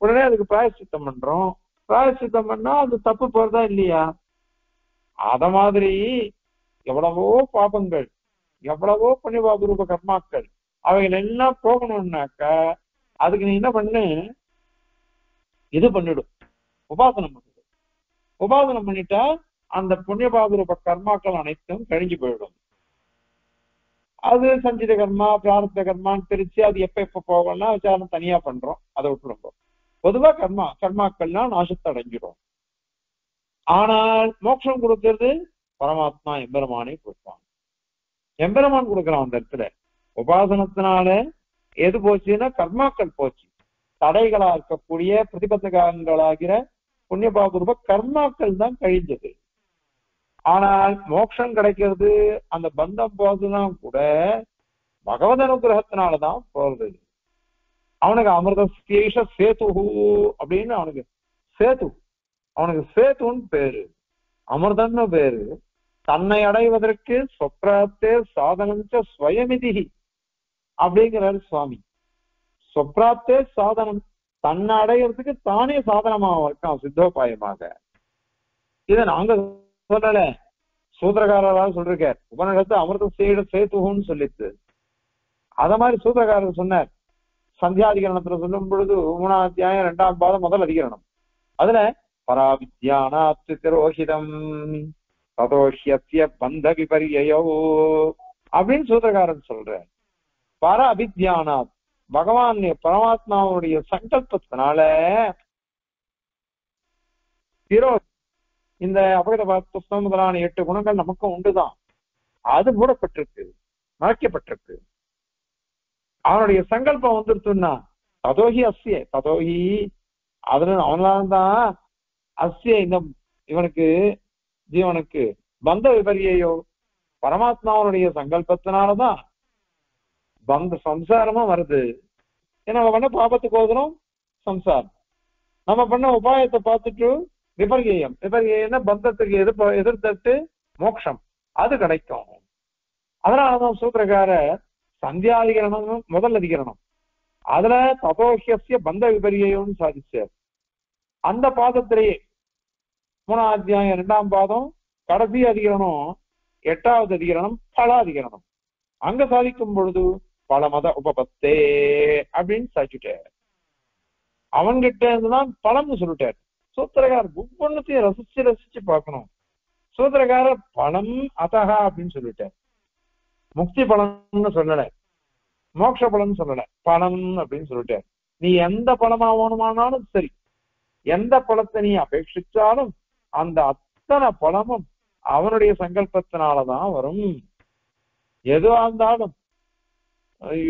உடனே அதுக்கு பிராயசித்தம் பண்றோம். பிராயசித்தம் பண்ணா அது தப்பு போறதா இல்லையா? அத மாதிரி எவ்வளவோ பாபங்கள், எவ்வளவோ புண்ணியபாபரூப கர்மாக்கள், அவைகள் எல்லாம் போகணும்னாக்க அதுக்கு நீ என்ன பண்ணு, இது பண்ணிடும், உபாசனம் பண்ணிடும். உபாசனம் பண்ணிட்டா அந்த புண்ணியபாபரூப கர்மாக்கள் அனைத்தும் கழிஞ்சு போயிடும். அது சஞ்சித கர்மா பிராரப்த கர்மான்னு பிரிச்சு அது எப்ப எப்ப போகணும்னா விசாரணை தனியா பண்றோம், அதை விட்டுருப்போம். பொதுவா கர்மாக்கள்லாம் நாசத்தை அடைஞ்சிடும். ஆனால் மோட்சம் கொடுக்கிறது பரமாத்மா எம்பெருமானே கொடுப்பான். எம்பெருமான் கொடுக்குறான் அந்த இடத்துல. உபாசனத்தினால எது போச்சுன்னா கர்மாக்கள் போச்சு, தடைகளா இருக்கக்கூடிய பிரதிபந்தகாரங்களாகிற புண்ணியபாபூர்வ கர்மாக்கள் தான் கழிஞ்சது. ஆனால் மோட்சம் கிடைக்கிறது, அந்த பந்தம் போறதுதான் கூட பகவத் அனுகிரகத்தினாலதான் போறது. அவனுக்கு அமிர்தசேஷ சேது அப்படின்னு அவனுக்கு சேது, அவனுக்கு சேத்துன்னு பேரு, அமிர்தம்னு பேரு. தன்னை அடைவதற்கு சொப்ராத்தே சாதனஞ்ச ஸ்வயமிதி அப்படிங்கிறாரு சுவாமி. சொப்ராத்தே சாதனம், தன்னை அடைகிறதுக்கு தானே சாதனமாக இருக்கான் சித்தோபாயமாக. இதை நாங்க சொல்லல, சூத்திரக்காரரால் சொல்லிருக்கார். உபனிடத்து அமிர்த சேத்துன்னு சொல்லிட்டு அத மாதிரி சூத்திரக்காரர் சொன்னார். சந்தியாதிகரணத்துல சொல்லும் பொழுது 3ஆம் அத்தியாயம் 2ஆம் பாதம் முதல் அதிகரணம், அதுல பராவித்யானாத் திரோஹிதம் ததோஹ்யஸ்ய பந்த விபர்யயோ அப்படின்னு சூத்திரக்காரன் சொல்ற. பர அபித்யானாத், பகவான் பரமாத்மாவுடைய சங்கல்பத்தினால இந்த அபகத புஸ்தகம் முதலான 8 குணங்கள் நமக்கும் உண்டுதான், அது மூடப்பட்டிருக்கு, மறைக்கப்பட்டிருக்கு. அவனுடைய சங்கல்பம் வந்துருச்சுன்னா ததோஹி அஸ்ய ததோஹி, அதுல அவனால்தான் அஸ்ய இந்த இவனுக்கு ஜீவனுக்கு பந்த விபரியோ, பரமாத்மாவனுடைய சங்கல்பத்தினாலதான் பந்த சம்சாரமா வருது. ஏன்னா நம்ம பண்ண பாபத்துக்கு ஓதுறோம் சம்சாரம், நம்ம பண்ண உபாயத்தை பார்த்துட்டு விபர்யம், விபர்யம்னா பந்தத்துக்கு எதிர்த்தட்டு மோட்சம் அது கிடைக்கும். அதனாலதான் சூத்திரக்கார சந்தியாதிகரணம் முதல் அதிகரணம் அதுல ததோஹ்யஸ்ய பந்த விபர்யம்னு சாதிச்சார். அந்த பாதத்திலேயே 3ஆம் அத்தியாயம் 2ஆம் பாதம் கடைசி அதிகரணம் 8வது அதிகரணம் பலாதிகரணம், அங்க சாதிக்கும் பொழுது பலமத உபபத்தே அப்படின்னு சாதிச்சுட்டார். அவன்கிட்ட இருந்துதான் பலம்னு சொல்லிட்டார். சூத்திரக்காரர் ஒவ்வொன்னுத்தையும் ரசிச்சு ரசிச்சு பார்க்கணும். சூத்திரக்காரர் பலம் அதகா அப்படின்னு சொல்லிட்டார். முக்தி பலம்னு சொல்லல, மோட்ச பலன் சொல்லல, பலம் அப்படின்னு சொல்லிட்டார். நீ எந்த பலமா வேணுமானாலும் சரி, எந்த பலத்தை நீ அபேட்சிச்சாலும் அந்த அத்தனை பலமும் அவனுடைய சங்கல்பத்தினாலதான் வரும். எதுவா இருந்தாலும்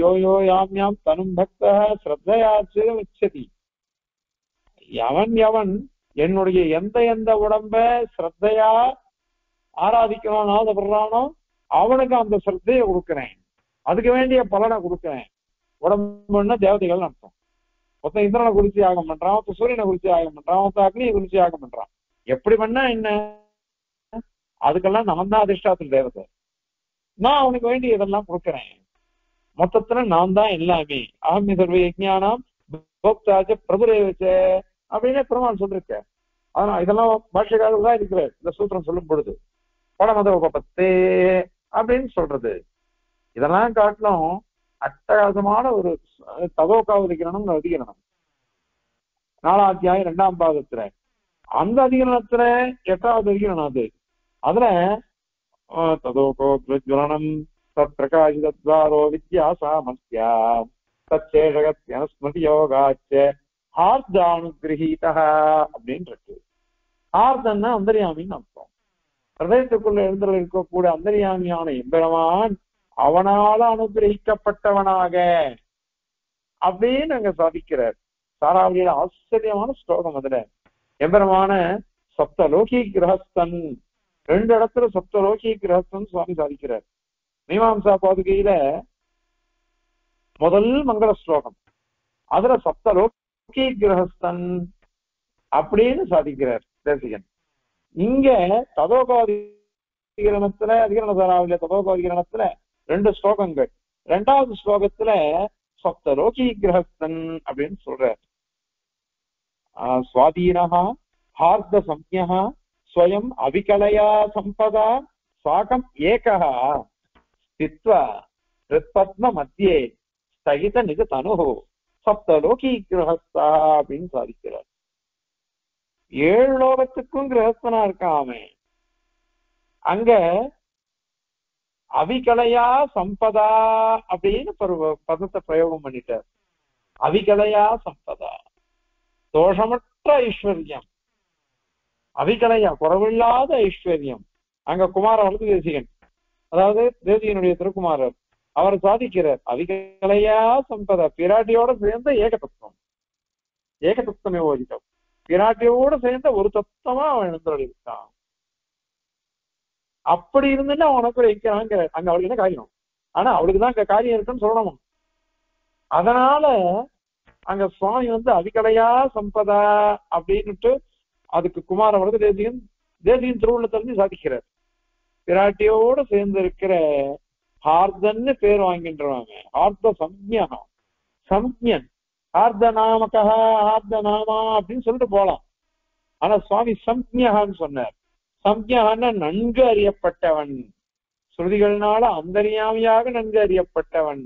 யோயோ யாம் யாம் தனும் பக்த ஸ்ரத்தையாச்சு உச்சதி, எவன் எவன் என்னுடைய எந்த எந்த உடம்ப ஸ்ரத்தையா ஆராதிக்கணும்னு ஆசைப்படுறானோ அவனுக்கு அந்த சிரத்தையை கொடுக்குறேன், அதுக்கு வேண்டிய பலனை கொடுக்குறேன். உடம்புன்னா தேவதைகள் அர்த்தம். மொத்தம் இந்திரனை குறிச்சி யாகம் பண்றான், மொத்த சூரியனை குறிச்சி யாகம் பண்றான், மொத்த அக்னியை குறிச்சி யாகம் பண்றான். எப்படி பண்ணா என்ன, அதுக்கெல்லாம் நான் தான் அதிர்ஷ்டாத்தில் தேவதை. நான் அவனுக்கு வேண்டிய இதெல்லாம் கொடுக்குறேன். மொத்தத்துல நான் தான் எல்லாமே. அகமி சர்வ யஜ்ஞானம் போக்தாச்ச பிரபுரேவச்ச அப்படின்னு பெருமாள் சொல்லிருக்க. அதனால இதெல்லாம் பாஷ்யக்காரர் தான் இருக்கிறார் இந்த சூத்திரம் சொல்லும் பொழுது. படமத உபபத்தே அப்படின்னு சொல்றது. இதெல்லாம் காட்டிலும் அட்டகாசமான ஒரு ததோகாவது அதிகரணம் அதிகரணம் 4ஆம் அத்தியாயம் 2ஆம் பாகத்துல. அந்த அதிகரணத்துல 8வது அதிகரணம் அது. அதுல ததோகோ பிரஜ்வலனம் தத் பிரகாசிதத்வாரோ வித்யா சாமர்த்தியா தச்சேஷகத்யன ஸ்மிருதி யோகாச்ச ஆர்தானுகிரஹீதா அப்படின்னு இருக்கு. ஆர்தன்னா அந்தர்யாமின்னு அர்த்தம். ஹிருதயத்துக்குள்ள எழுந்தல் இருக்கக்கூடிய அந்தர்யாமியான எம்பெருமான் அவனால அனுகிரகிக்கப்பட்டவனாக அப்படின்னு அங்க சாதிக்கிறார். சாராவளியில ஆச்சரியமான ஸ்லோகம். அதுல எம்பெருமான சப்தலோகி கிரகஸ்தன், 2 இடத்துல சப்தலோகி கிரகஸ்தன் சுவாமி சாதிக்கிறார். மீமாம்சா பாதுகையில முதல் மங்கள ஸ்லோகம், அதுல சப்தலோகி கிரகஸ்தன் அப்படின்னு சாதிக்கிறார் தேசிகன். இங்க ததோகாதிகரணத்துல அதிகரண சாராவளியில ததோகாதிகரணத்துல 2 ஸ்லோகங்கள். 2வது ஸ்லோகத்துல சப்தலோகி கிரகஸ்தன் அப்படின்னு சொல்றார். சுவாதீனஹா ஹார்த சம்ஞஹ ஸ்வயம் அவிகலயா சம்பதா சாகம் ஏகஹ ஸ்தித்வா ஹிருத்பத்ம மத்தியே ஸ்தகித நிஜ தனுஹு சப்தலோகி கிரகஸ்தா அப்படின்னு சாதிக்கிறார். 7 லோகத்துக்கும் கிரகஸ்தனா இருக்கான் அவன். அங்க அவிகலையா சம்பதா அப்படின்னு பதத்தை பிரயோகம் பண்ணிட்டார். அவிகலையா சம்பதா, தோஷமற்ற ஐஸ்வர்யம், அவிகலையா குறவில்லாத ஐஸ்வர்யம். அங்க குமார வலது தேசிகன், அதாவது தேசிகனுடைய திருக்குமாரர், அவர் சாதிக்கிறார். அவிகலையா சம்பதா, பிராட்டியோட சேர்ந்த ஏகதத்துவம், ஏகதத்துவமே ஓதிட்டோம். பிராட்டியோட சேர்ந்த ஒரு தத்துவமா அவன் எழுந்திருக்கான். அப்படி இருந்துட்டு அவன் உனக்கு வைக்கிறாங்க. அங்க அவளுக்கு என்ன காரியம்? ஆனா அவளுக்குதான் அங்க காரியம் இருக்குன்னு சொல்லணும். அதனால அங்க சுவாமி அவிகலையா சம்பதா அப்படின்னுட்டு அதுக்கு குமார வரது தேசியன் திருவுள்ளத்திலிருந்து சாதிக்கிறார். பிராட்டியோட சேர்ந்து இருக்கிற ஹார்தன்னு பேர் வாங்கின்றவாங்க. ஹார்த சம்ஞா, சம்ஞன், ஹார்த நாமகா, ஹார்த நாமா அப்படின்னு சொல்லிட்டு போலாம். ஆனா சுவாமி சம்ஞகான்னு சொன்னார். சம்ஞகான்னா நன்கு அறியப்பட்டவன், ஸ்ருதிகள்னால அந்தரியாமியாக நன்கு அறியப்பட்டவன்,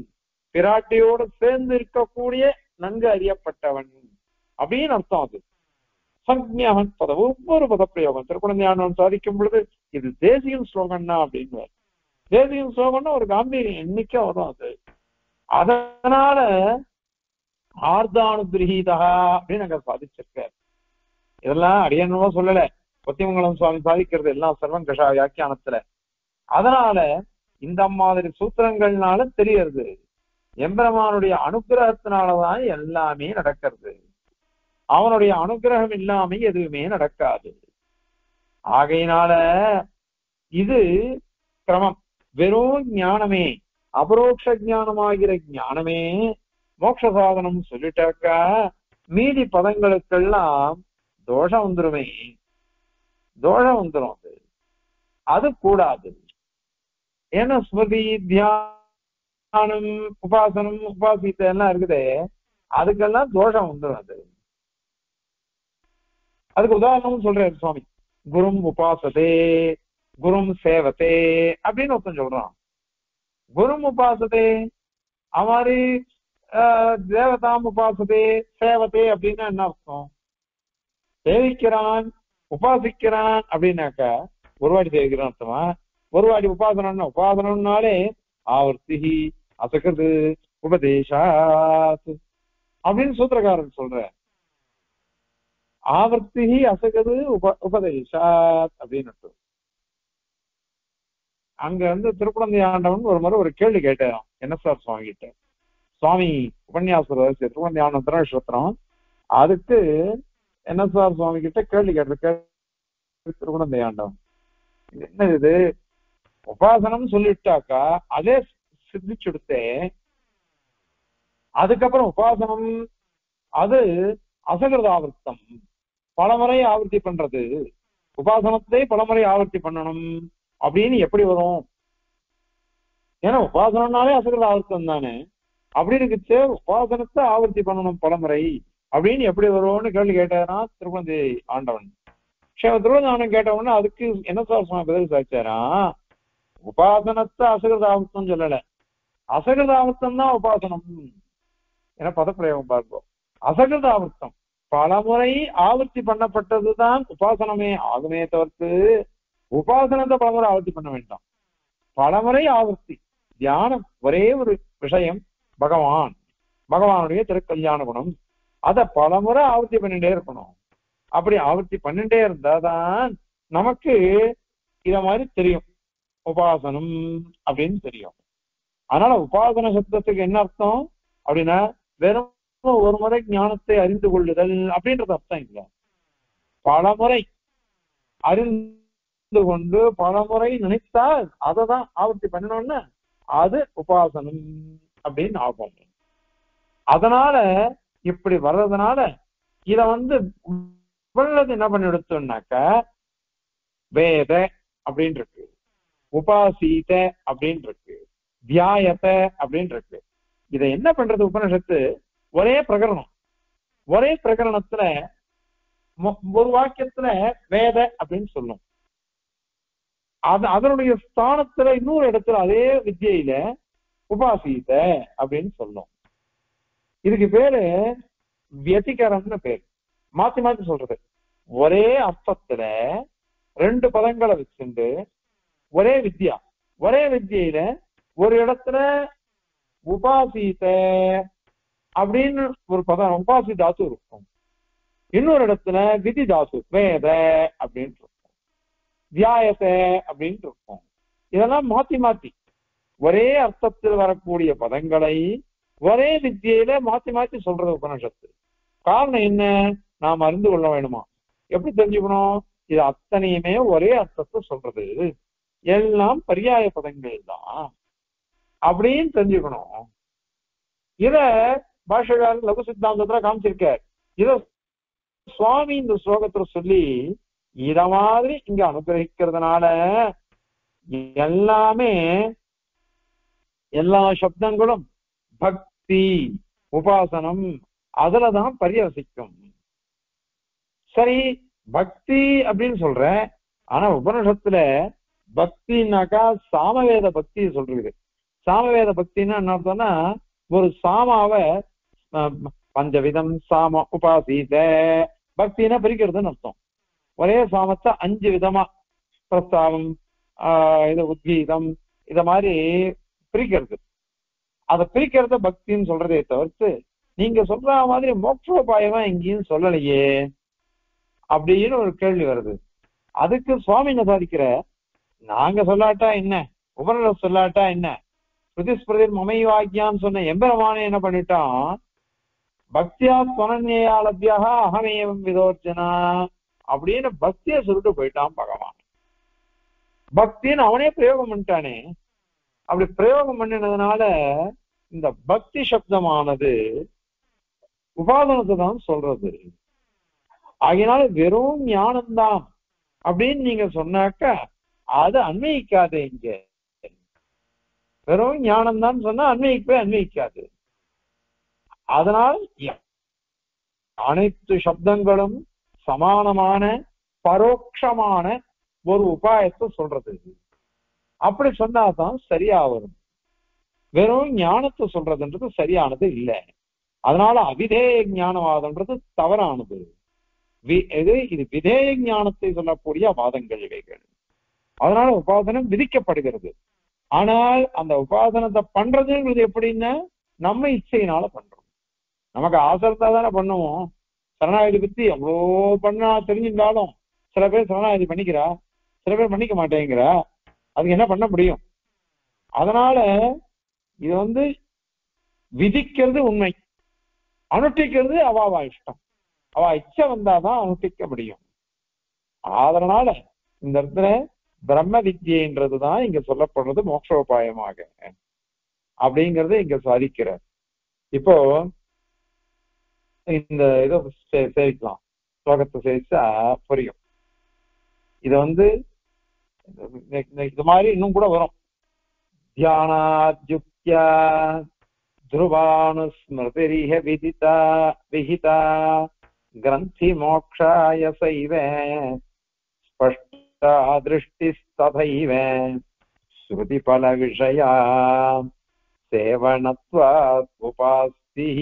பிராட்டியோடு சேர்ந்து இருக்கக்கூடிய நன்கு அறியப்பட்டவன் அப்படின்னு அர்த்தம். அது சம்ஞகன் பதம். ஒவ்வொரு பதப்பிரயோகம் திருக்குழந்தையானவன் சாதிக்கும் பொழுது இது தேசியம் ஸ்லோகம்னா அப்படின்னு. தேசியம் ஸ்லோகம்னா ஒரு காம்பீரியம் எண்ணிக்கை வரும் அது. அதனால ஆர்தானுகிரஹீதா அப்படின்னு அங்க சாதிச்சிருக்கார். இதெல்லாம் அடியனவா சொல்லல, கொத்திமங்கலம் சுவாமி சாதிக்கிறது எல்லாம் சர்வம் கஷா வியாக்கியானத்துல. அதனால இந்த மாதிரி சூத்திரங்கள்னால தெரியறது எம்பெருமானுடைய அனுகிரகத்தினாலதான் எல்லாமே நடக்கிறது. அவனுடைய அனுகிரகம் இல்லாம எதுவுமே நடக்காது. ஆகையினால இது கிரமம். வெறும் ஞானமே, அபரோக்ஷ ஞானமாகிற ஞானமே மோட்ச சாதனம் சொல்லிட்டாக்கா மீதி பதங்களுக்கெல்லாம் தோஷம் வந்துருமே, தோஷம் வந்துடும். அது கூடாது. ஏன்னா ஸ்மிருதி தியானம் உபாசனம் உபாசித்த எல்லாம் இருக்குது, அதுக்கெல்லாம் தோஷம் வந்துடும். அதுக்கு உதாரணம் சொல்றாரு சுவாமி. குரும் உபாசதே குரும் சேவத்தே அப்படின்னு ஒருத்தன் சொல்றான். குரும் உபாசதே அமாரி தேவதாம் உபாசதே சேவத்தே அப்படின்னா என்ன அர்த்தம்? சேவிக்கிறான் உபாசிக்கிறான் அப்படின்னாக்கா ஒரு வாட்டி சேவிக்கிறான் அர்த்தமா? ஒரு வாட்டி உபாசனம்னா உபாசனம்னாலே ஆவர்த்தி அசகது உபதேசாத் அப்படின்னு சூத்திரக்காரன் சொல்ற. ஆவர்த்தி அசகது உபதேசாத் அப்படின்னு அங்க திருக்குழந்தை ஆண்டவன் ஒரு முறை ஒரு கேள்வி கேட்டான் என்ன சார் சுவாமி கிட்ட. சுவாமி உபன்யாச திருக்குழந்தை ஆண்டவன் திருநட்சத்திரம், அதுக்கு என்ன சார் சுவாமி கிட்ட கேள்வி கேட்ட திருக்குழந்தை ஆண்டவன். என்ன இது உபாசனம் சொல்லிட்டாக்கா அதே சித்திச்சுடுத்தே. அதுக்கப்புறம் உபாசனம் அது அசகிருதாவிருத்தம், பலமுறை ஆவர்த்தி பண்றது. உபாசனத்தை பலமுறை ஆவர்த்தி பண்ணணும் அப்படின்னு எப்படி வரும்? ஏன்னா உபாசனம்னாலே அசகிருத ஆவர்த்தம் தானே. அப்படி இருக்குச்சு உபாசனத்தை ஆவர்த்தி பண்ணணும் பலமுறை அப்படின்னு எப்படி வரும்னு கேள்வி கேட்டாரா திருப்பதி ஆண்டவன். திருப்பதி ஆண்டவன் கேட்டவொன்னு அதுக்கு என்ன சார் பதில் சாச்சாரா, உபாசனத்தை அசகிருத ஆவர்த்தம் சொல்லல, அசகிருத ஆவர்த்தம் தான் உபாசனம். என பதப்பிரயோகம் பார்ப்போம். அசகிருத ஆவர்த்தம் பலமுறை ஆவர்த்தி பண்ணப்பட்டதுதான் உபாசனமே ஆகுமே தவிர்த்து உபாசனத்தை பலமுறை ஆவர்த்தி பண்ண வேண்டாம். பலமுறை ஆவர்த்தி தியானம், ஒரே ஒரு விஷயம் பகவானுடைய திருக்கல்யாண குணம், அதை பலமுறை ஆவர்த்தி பண்ணிட்டே இருக்கணும். அப்படி ஆவர்த்தி பண்ணிட்டே இருந்தாதான் நமக்கு இத மாதிரி தெரியும் உபாசனம் அப்படின்னு தெரியும். அதனால உபாசன சப்தத்துக்கு என்ன அர்த்தம் அப்படின்னா வெறும் ஒரு முறை ஞானத்தை அறிந்து கொள்ளுதல் அப்படின்றது அர்த்தம் இல்லை. பலமுறை அறிந்து கொண்டு பலமுறை நினைத்தால் அதை தான் ஆவர்த்தி பண்ணணும்னு அது உபாசனம் அப்படின்னு ஆகும். அதனால இப்படி வர்றதுனால இத என்ன பண்ணி எடுத்தோம்னாக்க வேத அப்படின்னு இருக்கு, உபாசீத அப்படின்னு இருக்கு, தியாயத அப்படின்னு இருக்கு. இதை என்ன பண்றது உபனிஷத்து? ஒரே பிரகரணத்துல ஒரு வாக்கியத்துல வேத அப்படின்னு சொல்லும். அதனுடைய ஸ்தானத்துல இன்னொரு இடத்துல அதே வித்தியில உபாசீத அப்படின்னு சொல்லும். இதுக்கு பேரு வியதிகரம்னு பேரு. மாத்தி மாத்தி சொல்றது. ஒரே அர்த்தத்துல ரெண்டு பதங்களை வச்சுண்டு ஒரே வித்தியில ஒரு இடத்துல உபாசீத அப்படின்னு ஒரு பதம் உபாசி தாத்து இருக்கும், இன்னொரு இடத்துல விதி தாத்து வேத அப்படின்னு இருக்கும், தியாயத அப்படின்னு இருக்கும். இதெல்லாம் மாத்தி மாத்தி ஒரே அர்த்தத்தில் வரக்கூடிய பதங்களை ஒரே வித்தியில மாத்தி மாத்தி சொல்றது உபனிஷத்து. காரணம் என்ன? நாம் அறிந்து கொள்ள வேணுமா? எப்படி தெரிஞ்சுக்கணும்? இது அத்தனையுமே ஒரே அர்த்தத்தை சொல்றது, எல்லாம் பரியாய பதங்கள் தான் அப்படின்னு தெரிஞ்சுக்கணும். இத பாஷகாரர் லகு சித்தாந்தத்துல காமிச்சிருக்கார். இத சுவாமி இந்த ஸ்லோகத்துல சொல்லி இத மாதிரி இங்க அனுகிரகிக்கிறதுனால எல்லா சப்தங்களும் பக்தி உபாசனம் அதுலதான் பரியவசிக்கும். சரி, பக்தி அப்படின்னு சொல்ற, ஆனா உபனிஷத்துல பக்தினாக்கா சாமவேத பக்தி சொல்றது. சாமவேத பக்தின்னா என்ன அர்த்தம்னா, ஒரு சாமாவை பஞ்சவிதம் சாம உபாசீத பக்தினா பிரிக்கிறதுன்னு அர்த்தம். ஒரே சாமத்தை 5 விதமா பிரஸ்தாவம் இது உத்கீதம் இத மாதிரி பிரிக்கிறது. அதை பிரிக்கிறத பக்தின்னு சொல்றதே தவிர்த்து நீங்க சொல்ற மாதிரி மோட்சோபாயமா எங்கேயும் சொல்லலையே அப்படின்னு ஒரு கேள்வி வருது. அதுக்கு சுவாமி என்ன சாதிக்கிற, நாங்க சொல்லாட்டா என்ன, உபனிஷத் சொல்லாட்டா என்ன, ஸ்ருதிஸ்பிரதி மமைவாக்கியான்னு சொன்ன எம்பெருமானே என்ன பண்ணிட்டான், பக்தியா ஸ்வனன்யாலபியாக அகமேவம் விதோர்ஜனா அப்படின்னு பக்தியை சொல்லிட்டு போயிட்டான் பகவான். பக்தின்னு அவனே பிரயோகம் பண்ணிட்டானே. அப்படி பிரயோகம் பண்ணினதுனால இந்த பக்தி சப்தமானது உபாசனத்தை தான் சொல்றது. ஆகையினால வெறும் ஞானம்தான் அப்படின்னு நீங்க சொன்னாக்க அது அன்வயிக்காது. இங்க வெறும் ஞானம் தான் சொன்னா அன்வயிக்காது. அதனால் அனைத்து சப்தங்களும் சமானமான பரோட்சமான ஒரு உபாயத்தை சொல்றது. அப்படி சொன்னாதான் சரியா வரும். வெறும் ஞானத்தை சொல்றதுன்றது சரியானது இல்லை. அதனால அவிதேய ஞானவாதம்ன்றது தவறானது. இது விதேய ஞானத்தை சொல்லக்கூடிய வாதங்கள் இவைகள். அதனால உபாசனம் விதிக்கப்படுகிறது. ஆனால் அந்த உபாசனத்தை பண்றதுங்கிறது எப்படின்னா நம்ம இச்சையினால பண்றோம். நமக்கு ஆசை இருந்தா தானே பண்ணுவோம். சரணாகதி பத்தி எவ்வளோ பண்ணா தெரிஞ்சிருந்தாலும் சில பேர் சரணாகதி பண்ணிக்கிறா, சில பேர் பண்ணிக்க மாட்டேங்கிறா. அதுக்கு என்ன பண்ண முடியும்? அதனால இது விதிக்கிறது உண்மை, அனுஷ்டிக்கிறது அவாவா இஷ்டம். அவ இச்சை வந்தாதான் அனுஷ்டிக்க முடியும். அதனால இந்த இடத்துல பிரம்ம வித்யன்றதுதான் இங்க சொல்லப்படுறது மோட்சோபாயமாக அப்படிங்கறத இங்க சாதிக்கிறார். இப்போ இந்த இதை சேவிக்கலாம், ஸ்லோகத்தை சேவிச்சா புரியும். இது இது மாதிரி இன்னும் கூட வரும். தியானாத்யுக்த்யா த்ருவானுஸ்மிருதிரிஹ விதிதா விஹிதா கிரந்தி மோக்ஷாய சைவ ஸ்பஷ்டா திருஷ்டிஸ்ததைவ ஸ்ருதி பல விஷயா சேவனத்வாத் உபாஸ்திஹ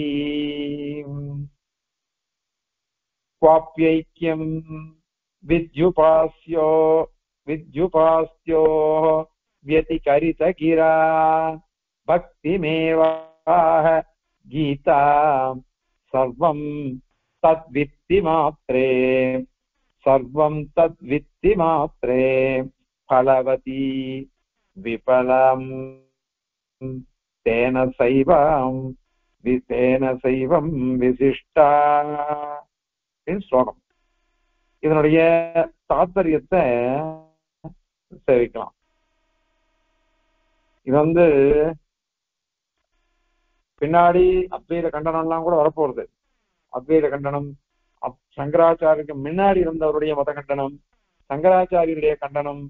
क्वाप्यैक्यम् विद्युपास्यो व्यतिकरितगिरा भक्तिमेवाह गीता सर्वं तद्वित्ति मात्रे फलवती विफलम् तेन सैवं विशिष्टा ஸ்லோகம். இதனுடைய தாத்பரியத்தை சேவிக்கலாம். இது பின்னாடி அத்வைத கண்டனம் எல்லாம் கூட வரப்போறது. அத்வைத கண்டனம், சங்கராச்சாரியருக்கு முன்னாடி இருந்தவருடைய மத கண்டனம், சங்கராச்சாரியருடைய கண்டனம்,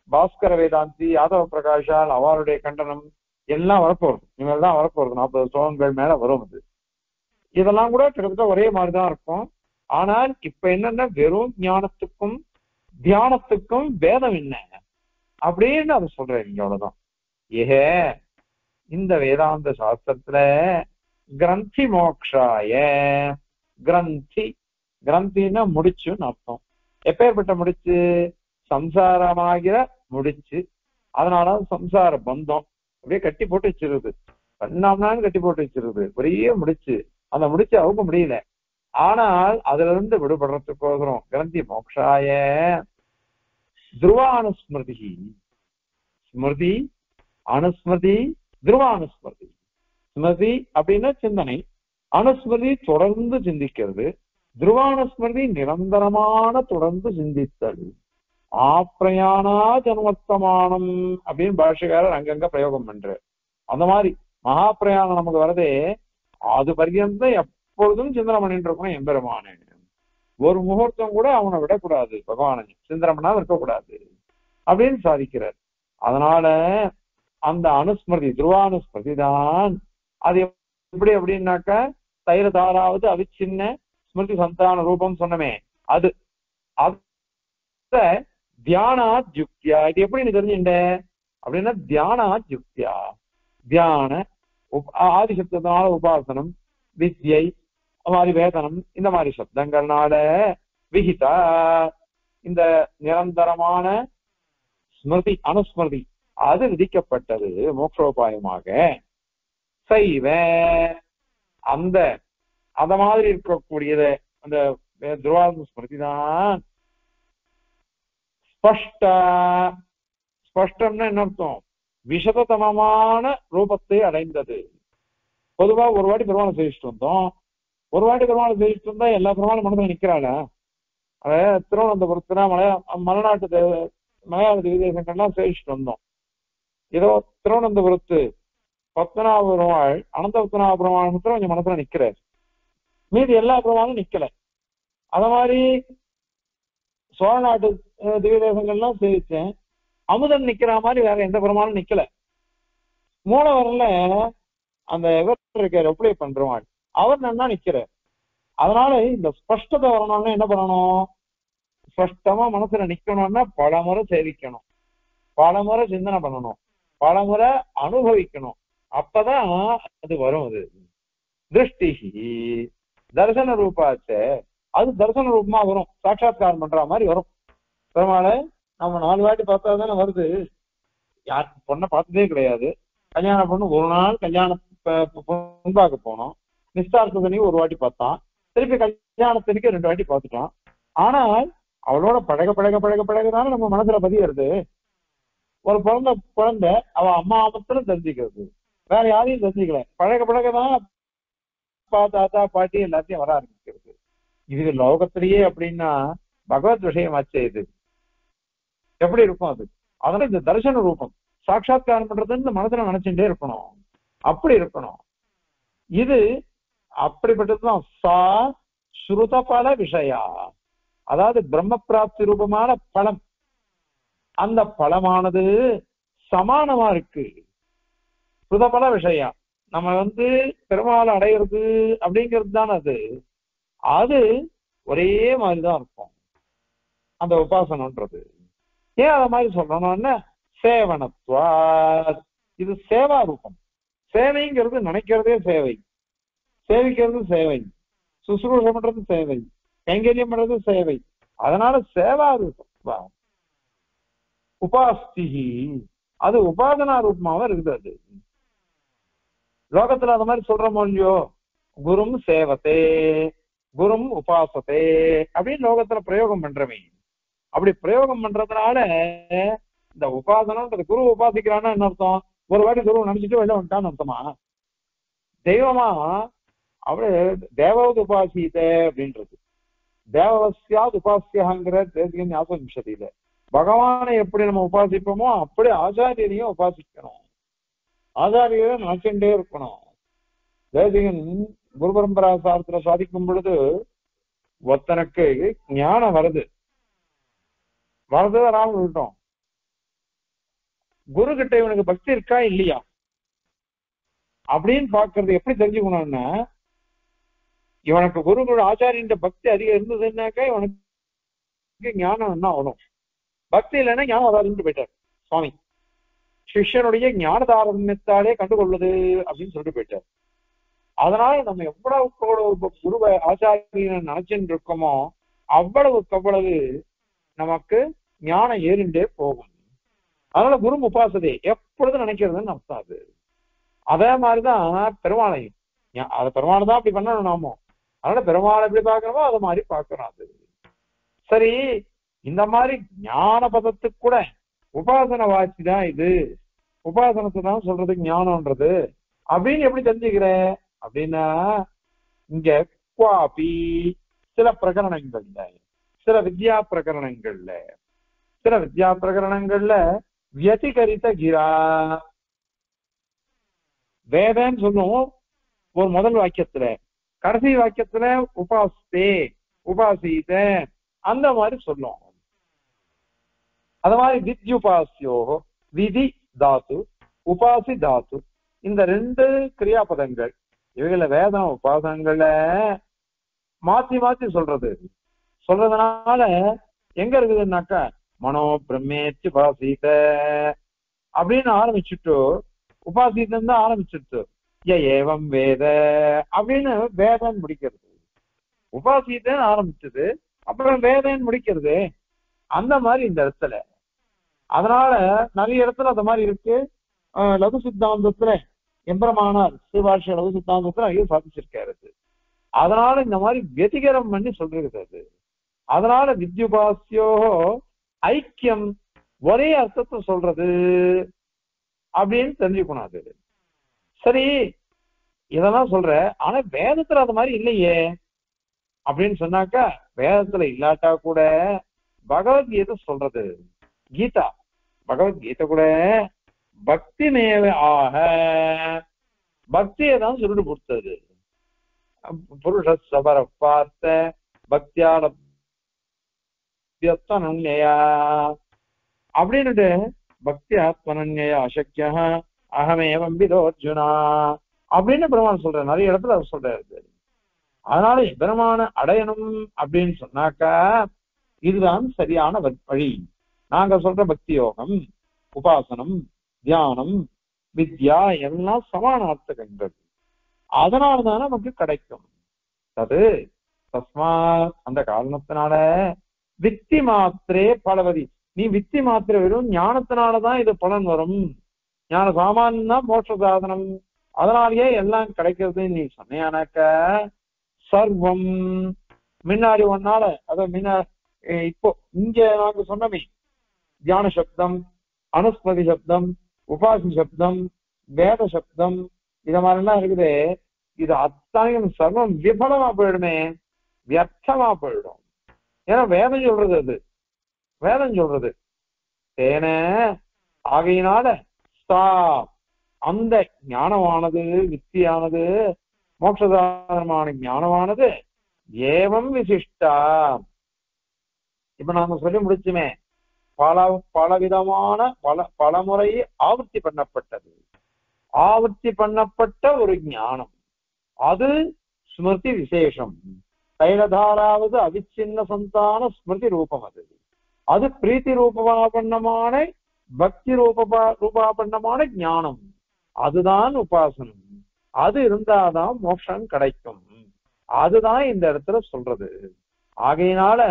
பாஸ்கர வேதாந்தி, யாதவ பிரகாஷால் அவருடைய கண்டனம் எல்லாம் வரப்போறது. இவங்க தான் வரப்போறது. 40 ஸ்லோகங்கள் மேல வரும். இதெல்லாம் கூட கிட்டத்தட்ட ஒரே மாதிரிதான் இருக்கும். ஆனால் இப்ப என்னன்னா வெறும் ஞானத்துக்கும் தியானத்துக்கும் வேதம் என்ன அப்படின்னு அதை சொல்றேன். இங்க அவ்வளவுதான். இந்த வேதாந்த சாஸ்திரத்துல கிரந்தி மோக்ஷாய, கிரந்தின்னா முடிச்சுன்னு அர்த்தம். எப்பேற்பட்ட முடிச்சு? சம்சாரமாகிற முடிச்சு. அதனால சம்சார பந்தம் அப்படியே கட்டி போட்டு வச்சிருது. பண்ணாமனாலும் கட்டி போட்டு வச்சிருது. ஒரே முடிச்சு. அந்த முடிச்சு அவங்க முடியல. ஆனால் அதுல இருந்து விடுபடுறதுக்கோசரம் கிரந்தி மோக்ஷாய துருவானுஸ்மிருதி, ஸ்மிருதி அனுஸ்மிருதி, துருவானுஸ்மிருதி. ஸ்மிருதி அப்படின்னா சிந்தனை, அனுஸ்மிருதி தொடர்ந்து சிந்திக்கிறது, துருவானுஸ்மிருதி நிரந்தரமான தொடர்ந்து சிந்தித்தல். ஆப்ரயாணா ஜன்மர்த்தமானம் அப்படின்னு பாஷகாரர் அங்கங்க பிரயோகம் பண்றார். அந்த மாதிரி மகா பிரயாணம் நமக்கு வரதே அது பர்யந்தம் எப்பொழுதும் சிந்தனை பண்ணிட்டு இருக்கணும் எம்பெருமானே. ஒரு முகூர்த்தம் கூட அவனை விடக்கூடாது, பகவானை சிந்தனை பண்ணாம இருக்கக்கூடாது அப்படின்னு சாதிக்கிறார். அதனால அந்த அனுஸ்மிருதி, துருவானுஸ்மிருதி தான். அது எப்படி அப்படின்னாக்கா தைரதாராவது அவிச்சின்ன ஸ்மிருதி சந்தான ரூபம் சொன்னமே அது. தியானாத் யுக்தியா. இது எப்படி நீ தெரிஞ்சுட்ட அப்படின்னா தியானாத் யுக்தியா, தியான ஆதிசப்தத்தினால உபாசனம், வித்யை, மாதிரி வேதனம், இந்த மாதிரி சப்தங்கள்னால விஹிதா இந்த நிரந்தரமான ஸ்மிருதி அனுஸ்மிருதி அது விதிக்கப்பட்டது மோட்சோபாயமாக. சைவ அந்த அத மாதிரி இருக்கக்கூடியத அந்த துருவானுஸ்மிருதி தான். ஸ்பஷ்டம்னா என்ன அர்த்தம்? விஷததமமான ரூபத்தை அடைந்தது. பொதுவா ஒரு வாட்டி பெருமாளை சேவிச்சுட்டு வந்தோம். ஒரு வாட்டி பெருமாளை சேவிச்சுட்டு வந்தா எல்லா பெருமாளும் மனதில் நிக்கிறாள. அத திருவனந்தபுரத்துல மலைநாட்டு மலையாள விதேசங்கள்லாம் சேவிச்சுட்டு வந்தோம். ஏதோ திருவனந்தபுரத்து பத்மநாப பெருமாள், அனந்த பத்மநாப பெருமாள் மாத்திரம் கொஞ்சம் மனசுல நிக்கிறார், மீதி எல்லா பெருமாளும் நிக்கல. அத மாதிரி சோழ நாட்டு திவ்ய தேசங்கள்லாம் சேவிச்சேன், அமுதன் நிக்கிற மாதிரி வேற எந்த பெருமாளும் நிக்கல. மூலவரில் அந்த இவர் இருக்காரு அப்ளை பண்றவாள், அவர் நல்லா நிக்கிறார். அதனால இந்த ஸ்பஷ்டத்தை வரணும்னா என்ன பண்ணணும்? ஸ்பஷ்டமா மனசுல நிக்கணும்னா பலமுறை சேவிக்கணும், பலமுறை சிந்தனை பண்ணணும், பலமுறை அனுபவிக்கணும். அப்பதான் அது வரும். அது திருஷ்டி தர்சன ரூபாச்ச, அது தர்சன ரூபமா வரும், சாட்சாத்காரம் பண்ற மாதிரி வரும். பெருமாளை நம்ம 4 வாட்டி பார்த்தா தானே வருது. யாருக்கு பொண்ணை பார்த்ததே கிடையாது. கல்யாணம் பொண்ணு ஒரு நாள் கல்யாணம் பொன்பாக்க போனோம், நிச்சயார்த்தனையும் ஒரு வாட்டி பார்த்தான், திருப்பி கல்யாணத்திற்கு 2 வாட்டி பார்த்துட்டான். ஆனால் அவளோட பழக பழக பழக பழகதானே நம்ம மனசுல பதியறது. ஒரு குழந்தை அவ அம்மா மாத்திரம் தெரிஞ்சுக்கிறது, வேற யாரையும் தெரிஞ்சுக்கல. பழக பழகதான் தாத்தா பாட்டி எல்லாத்தையும் வர ஆரம்பிக்கிறது. இது லோகத்திலேயே அப்படின்னா பகவத் விஷயம் ஆச்சு. இது எப்படி இருக்கும்? அது அதனால இந்த தரிசன ரூபம் சாட்சாத்காரம் பண்றதுன்னு இந்த மனசுல நினைச்சுட்டே இருக்கணும், அப்படி இருக்கணும். இது அப்படிப்பட்டதுதான் சா ஸ்ருத பல விஷயா, அதாவது பிரம்ம பிராப்தி ரூபமான பலம். அந்த பலமானது சமானமா இருக்கு. ஸ்ருதபல விஷயா நம்ம பெருமாள் அடையிறது அப்படிங்கிறது தான் அது. அது ஒரே மாதிரிதான் இருக்கும் அந்த உபாசனன்றது. ஏன் அத மாதிரி சொல்றோம்னா சேவனத்வா, இது சேவா ரூபம். சேவைங்கிறது நினைக்கிறதே சேவை, சேவிக்கிறது சேவை, சுசுரூஷம் பண்றது சேவை, கைங்கரியம் பண்றது சேவை. அதனால சேவா ரூபம் உபாஸ்திகி, அது உபாசனா ரூபமாவும் இருக்குது. அது லோகத்துல அந்த மாதிரி சொல்றோமோ இல்லையோ, குரும் சேவத்தே குரும் உபாசத்தே அப்படின்னு லோகத்துல பிரயோகம் பண்றமே. அப்படி பிரயோகம் பண்றதுனால இந்த உபாசனம்ன்றது குரு உபாசிக்கிறான்னா என்ன அர்த்தம்? ஒரு வாட்டி குரு நினைச்சிட்டு வெளில வந்துட்டான்னு அர்த்தமா? தெய்வமா அப்படி தேவது உபாசித்த அப்படின்றது, தேவவசியாது உபாசியங்கிற தேசிய ஞாபக நிமிஷத்தில பகவானை எப்படி நம்ம உபாசிப்போமோ அப்படி ஆச்சாரியரையும் உபாசிக்கணும், ஆச்சாரியரை நினைச்சுட்டே இருக்கணும். தேசிகன் குரு பரம்பரா சாஸ்திர சாதிக்கும் பொழுது ஒருத்தனுக்கு ஞானம் வருது வராமல் விட்டோம், குரு கிட்ட இவனுக்கு பக்தி இருக்கா இல்லையா அப்படின்னு பாக்குறது எப்படி தெரிஞ்சுக்கணும்னா, இவனுக்கு குரு ஆச்சாரிய பக்தி அதிகம் இருந்ததுன்னாக்கா இவனுக்கு ஞானம் என்ன வரும், பக்தி இல்லைன்னா ஞானம் வராதுன்னு போயிட்டார் சுவாமி. சிஷ்யனுடைய ஞான தாரண்யத்தாலே கண்டுகொள்வது அப்படின்னு சொல்லிட்டு போயிட்டார். அதனால நம்ம எவ்வளவுக்கு குருவை ஆச்சாரியனை நினைச்சுட்டு இருக்கோமோ அவ்வளவுக்கு அவ்வளவு நமக்கு ஞானம் ஏறிண்டே போகும். அதனால குரு உபாசதே எப்பொழுதும் நினைக்கிறதுன்னு அர்த்தம். அது அதே மாதிரிதான் பெருமாளையும், அதை பெருமாள் தான் அப்படி பண்ணணும் நாமோ. அதனால பெருமாளை எப்படி பாக்குறோமோ அது மாதிரி பாக்குறோம். அது சரி. இந்த மாதிரி ஞான பதத்துக்கு கூட உபாசன வாசி தான் இது, உபாசனத்தை தான் சொல்றதுக்கு ஞானம்ன்றது அப்படின்னு எப்படி தெரிஞ்சுக்கிற அப்படின்னா, இங்க குவாபி சில பிரகரணங்கள்ல, சில வித்யா பிரகரணங்கள்ல வியதிகரித்த கிரா வேதன்னு சொல்லுவோம் ஒரு முதல் வாக்கியத்துல, கடைசி வாக்கியத்துல உபாசத்தே உபாசித அந்த மாதிரி சொல்லும். அது மாதிரி வித்யுபாசியோ விதி தாத்து உபாசி தாத்து, இந்த ரெண்டு கிரியாபதங்கள் இவைகள வேதன உபாசனங்கள்ல மாத்தி மாத்தி சொல்றதுனால எங்க இருக்குதுன்னாக்கா மனோ பிரம்மேச்சு உபாசித அப்படின்னு ஆரம்பிச்சுட்டு உபாசிதம் தான் ஆரம்பிச்சுட்டு ஏவம் வேத அப்படின்னு வேதன் முடிக்கிறது, உபாசிதன் ஆரம்பிச்சது அப்புறம் வேதன் முடிக்கிறது. அந்த மாதிரி இந்த இடத்துல அதனால நிறைய இடத்துல அந்த மாதிரி இருக்கு. லகு சித்தாந்தத்துல எம்பரமானார் ஸ்ரீபாஷ்ய லகு சித்தாந்தத்துல ஐயோ சாதிச்சிருக்காரு. அதனால இந்த மாதிரி வெதிகரம் பண்ணி சொல்றது. அது அதனால வித்யுபாசியோ ஐக்கியம் ஒரே அர்த்தத்தை சொல்றது அப்படின்னு தெரிஞ்சுக்கணும். அது சரி, இதெல்லாம் சொல்ற, ஆனா வேதத்துல அது மாதிரி இல்லையே அப்படின்னு சொன்னாக்கா, வேதத்துல இல்லாட்டா கூட பகவத்கீதை சொல்றது, கீதா பகவத்கீதை கூட பக்தி மேவ ஆக பக்தியை தான் சொல்லிட்டு கொடுத்தது. புருஷ சபர பார்த்த பக்தியால அப்படின்னுட்டு பக்தி ஆத்மனன்யா அசக்கியா அகமேவம் விதோர்ஜுனா அப்படின்னு பெருமான் சொல்ற, நிறைய இடத்துல அவர் சொல்றாரு. அதனால பெருமான அடையணும் அப்படின்னு சொன்னாக்கா இதுதான் சரியான வழி. நாங்க சொல்ற பக்தி யோகம், உபாசனம், தியானம், வித்யா எல்லாம் சமானார்த்தகங்கள். அதனாலதான் நமக்கு கிடைக்கும். அது தஸ்மாத் அந்த காரணத்தினால வித்தி மாத்திரே பலவதி, நீ வித்தி மாத்திரை வெறும் ஞானத்தினாலதான் இது பலன் வரும், ஞான சாமானியம் தான் மோட்ச சாதனம், அதனாலேயே எல்லாம் கிடைக்கிறது நீ சொன்னியானாக்க சர்வம் முன்னாடி ஒன்னால அத இப்போ இங்க நாங்க சொன்னமே தியான சப்தம், அனுஸ்மதி சப்தம், உபாசி சப்தம், வேத சப்தம், இத மாதிரிலாம் இருக்குது. இது அத்தனையும் சர்வம் விபலமா போயிடுமே, வியர்த்தமா போயிடும். ஏன்னா வேதம் சொல்றது, அது வேதம் சொல்றது தேன ஆகையினால சா அந்த ஞானமானது வித்தியானது மோட்சதானமான ஞானமானது ஏவம் விசிஷ்டா. இப்ப நாம சொல்லி முடிச்சுமே, பலவிதமான பலமுறை ஆவர்த்தி பண்ணப்பட்டது, ஆவர்த்தி பண்ணப்பட்ட ஒரு ஞானம், அது ஸ்மிருதி விசேஷம். தைலதாராவது அவிச்சின்ன சந்தான ஸ்மிருதி ரூபம். அது பிரீத்தி ரூபாபன்னமான பக்தி ரூபாபன்னமான ஞானம். அதுதான் உபாசனம். அது இருந்தாதான் மோட்சம் கிடைக்கும். அதுதான் இந்த இடத்துல சொல்றது. ஆகையினால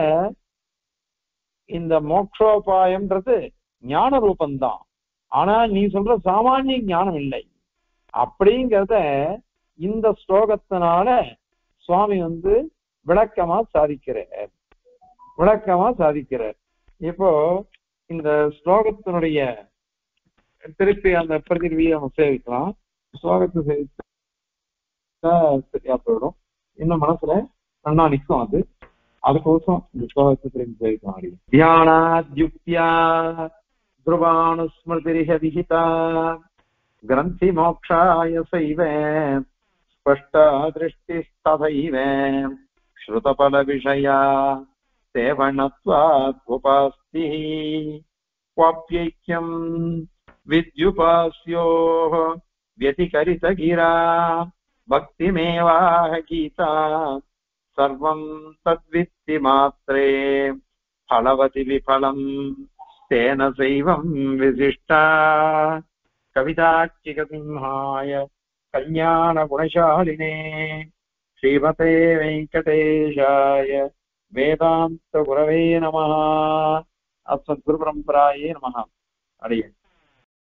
இந்த மோட்சோபாயம்ன்றது ஞான ரூபந்தான். ஆனா நீ சொல்ற சாமானிய ஞானம் இல்லை அப்படிங்கிறத இந்த ஸ்லோகத்தினால சுவாமி விளக்கமா சாதிக்கிறார். இப்போ இந்த ஸ்லோகத்தினுடைய திருப்பி அந்த பிரதிநிதியை நம்ம சேவிக்கலாம். ஸ்லோகத்தை சேவித்தா சரியா போயிடும், இன்னும் மனசுல நன்னா நிற்கும். அதுக்கோசம் இந்த ஸ்லோகத்தை திரும்பி சேவிக்கலாம். தியானாத்யுக்தியா த்ருவானுஸ்மிருதிரிஹ விஹிதா கிரந்தி மோக்ஷாய சைவ ஸ்பஷ்டா திருஷ்டிஸ்ததைவ ஸ்ருதபல விஷயா சேவனத்வாத் உபாஸ்தி க்வாப்யைக்யம் வித்யுபாஸ்யோः व्यतिकरित गिरा भक्तिमेवाह गीता सर्वं तद्वित्ति मात्रे फलवति विफलं तेन सैवं विशिष्टा। कवितार्किकसिंहाय कल्याणगुणशालिने श्रीमते वेंकटेशाय वेदान्तगुरवे नमः। अस्मद्गुरुपरम्परायै नमः। अडिये।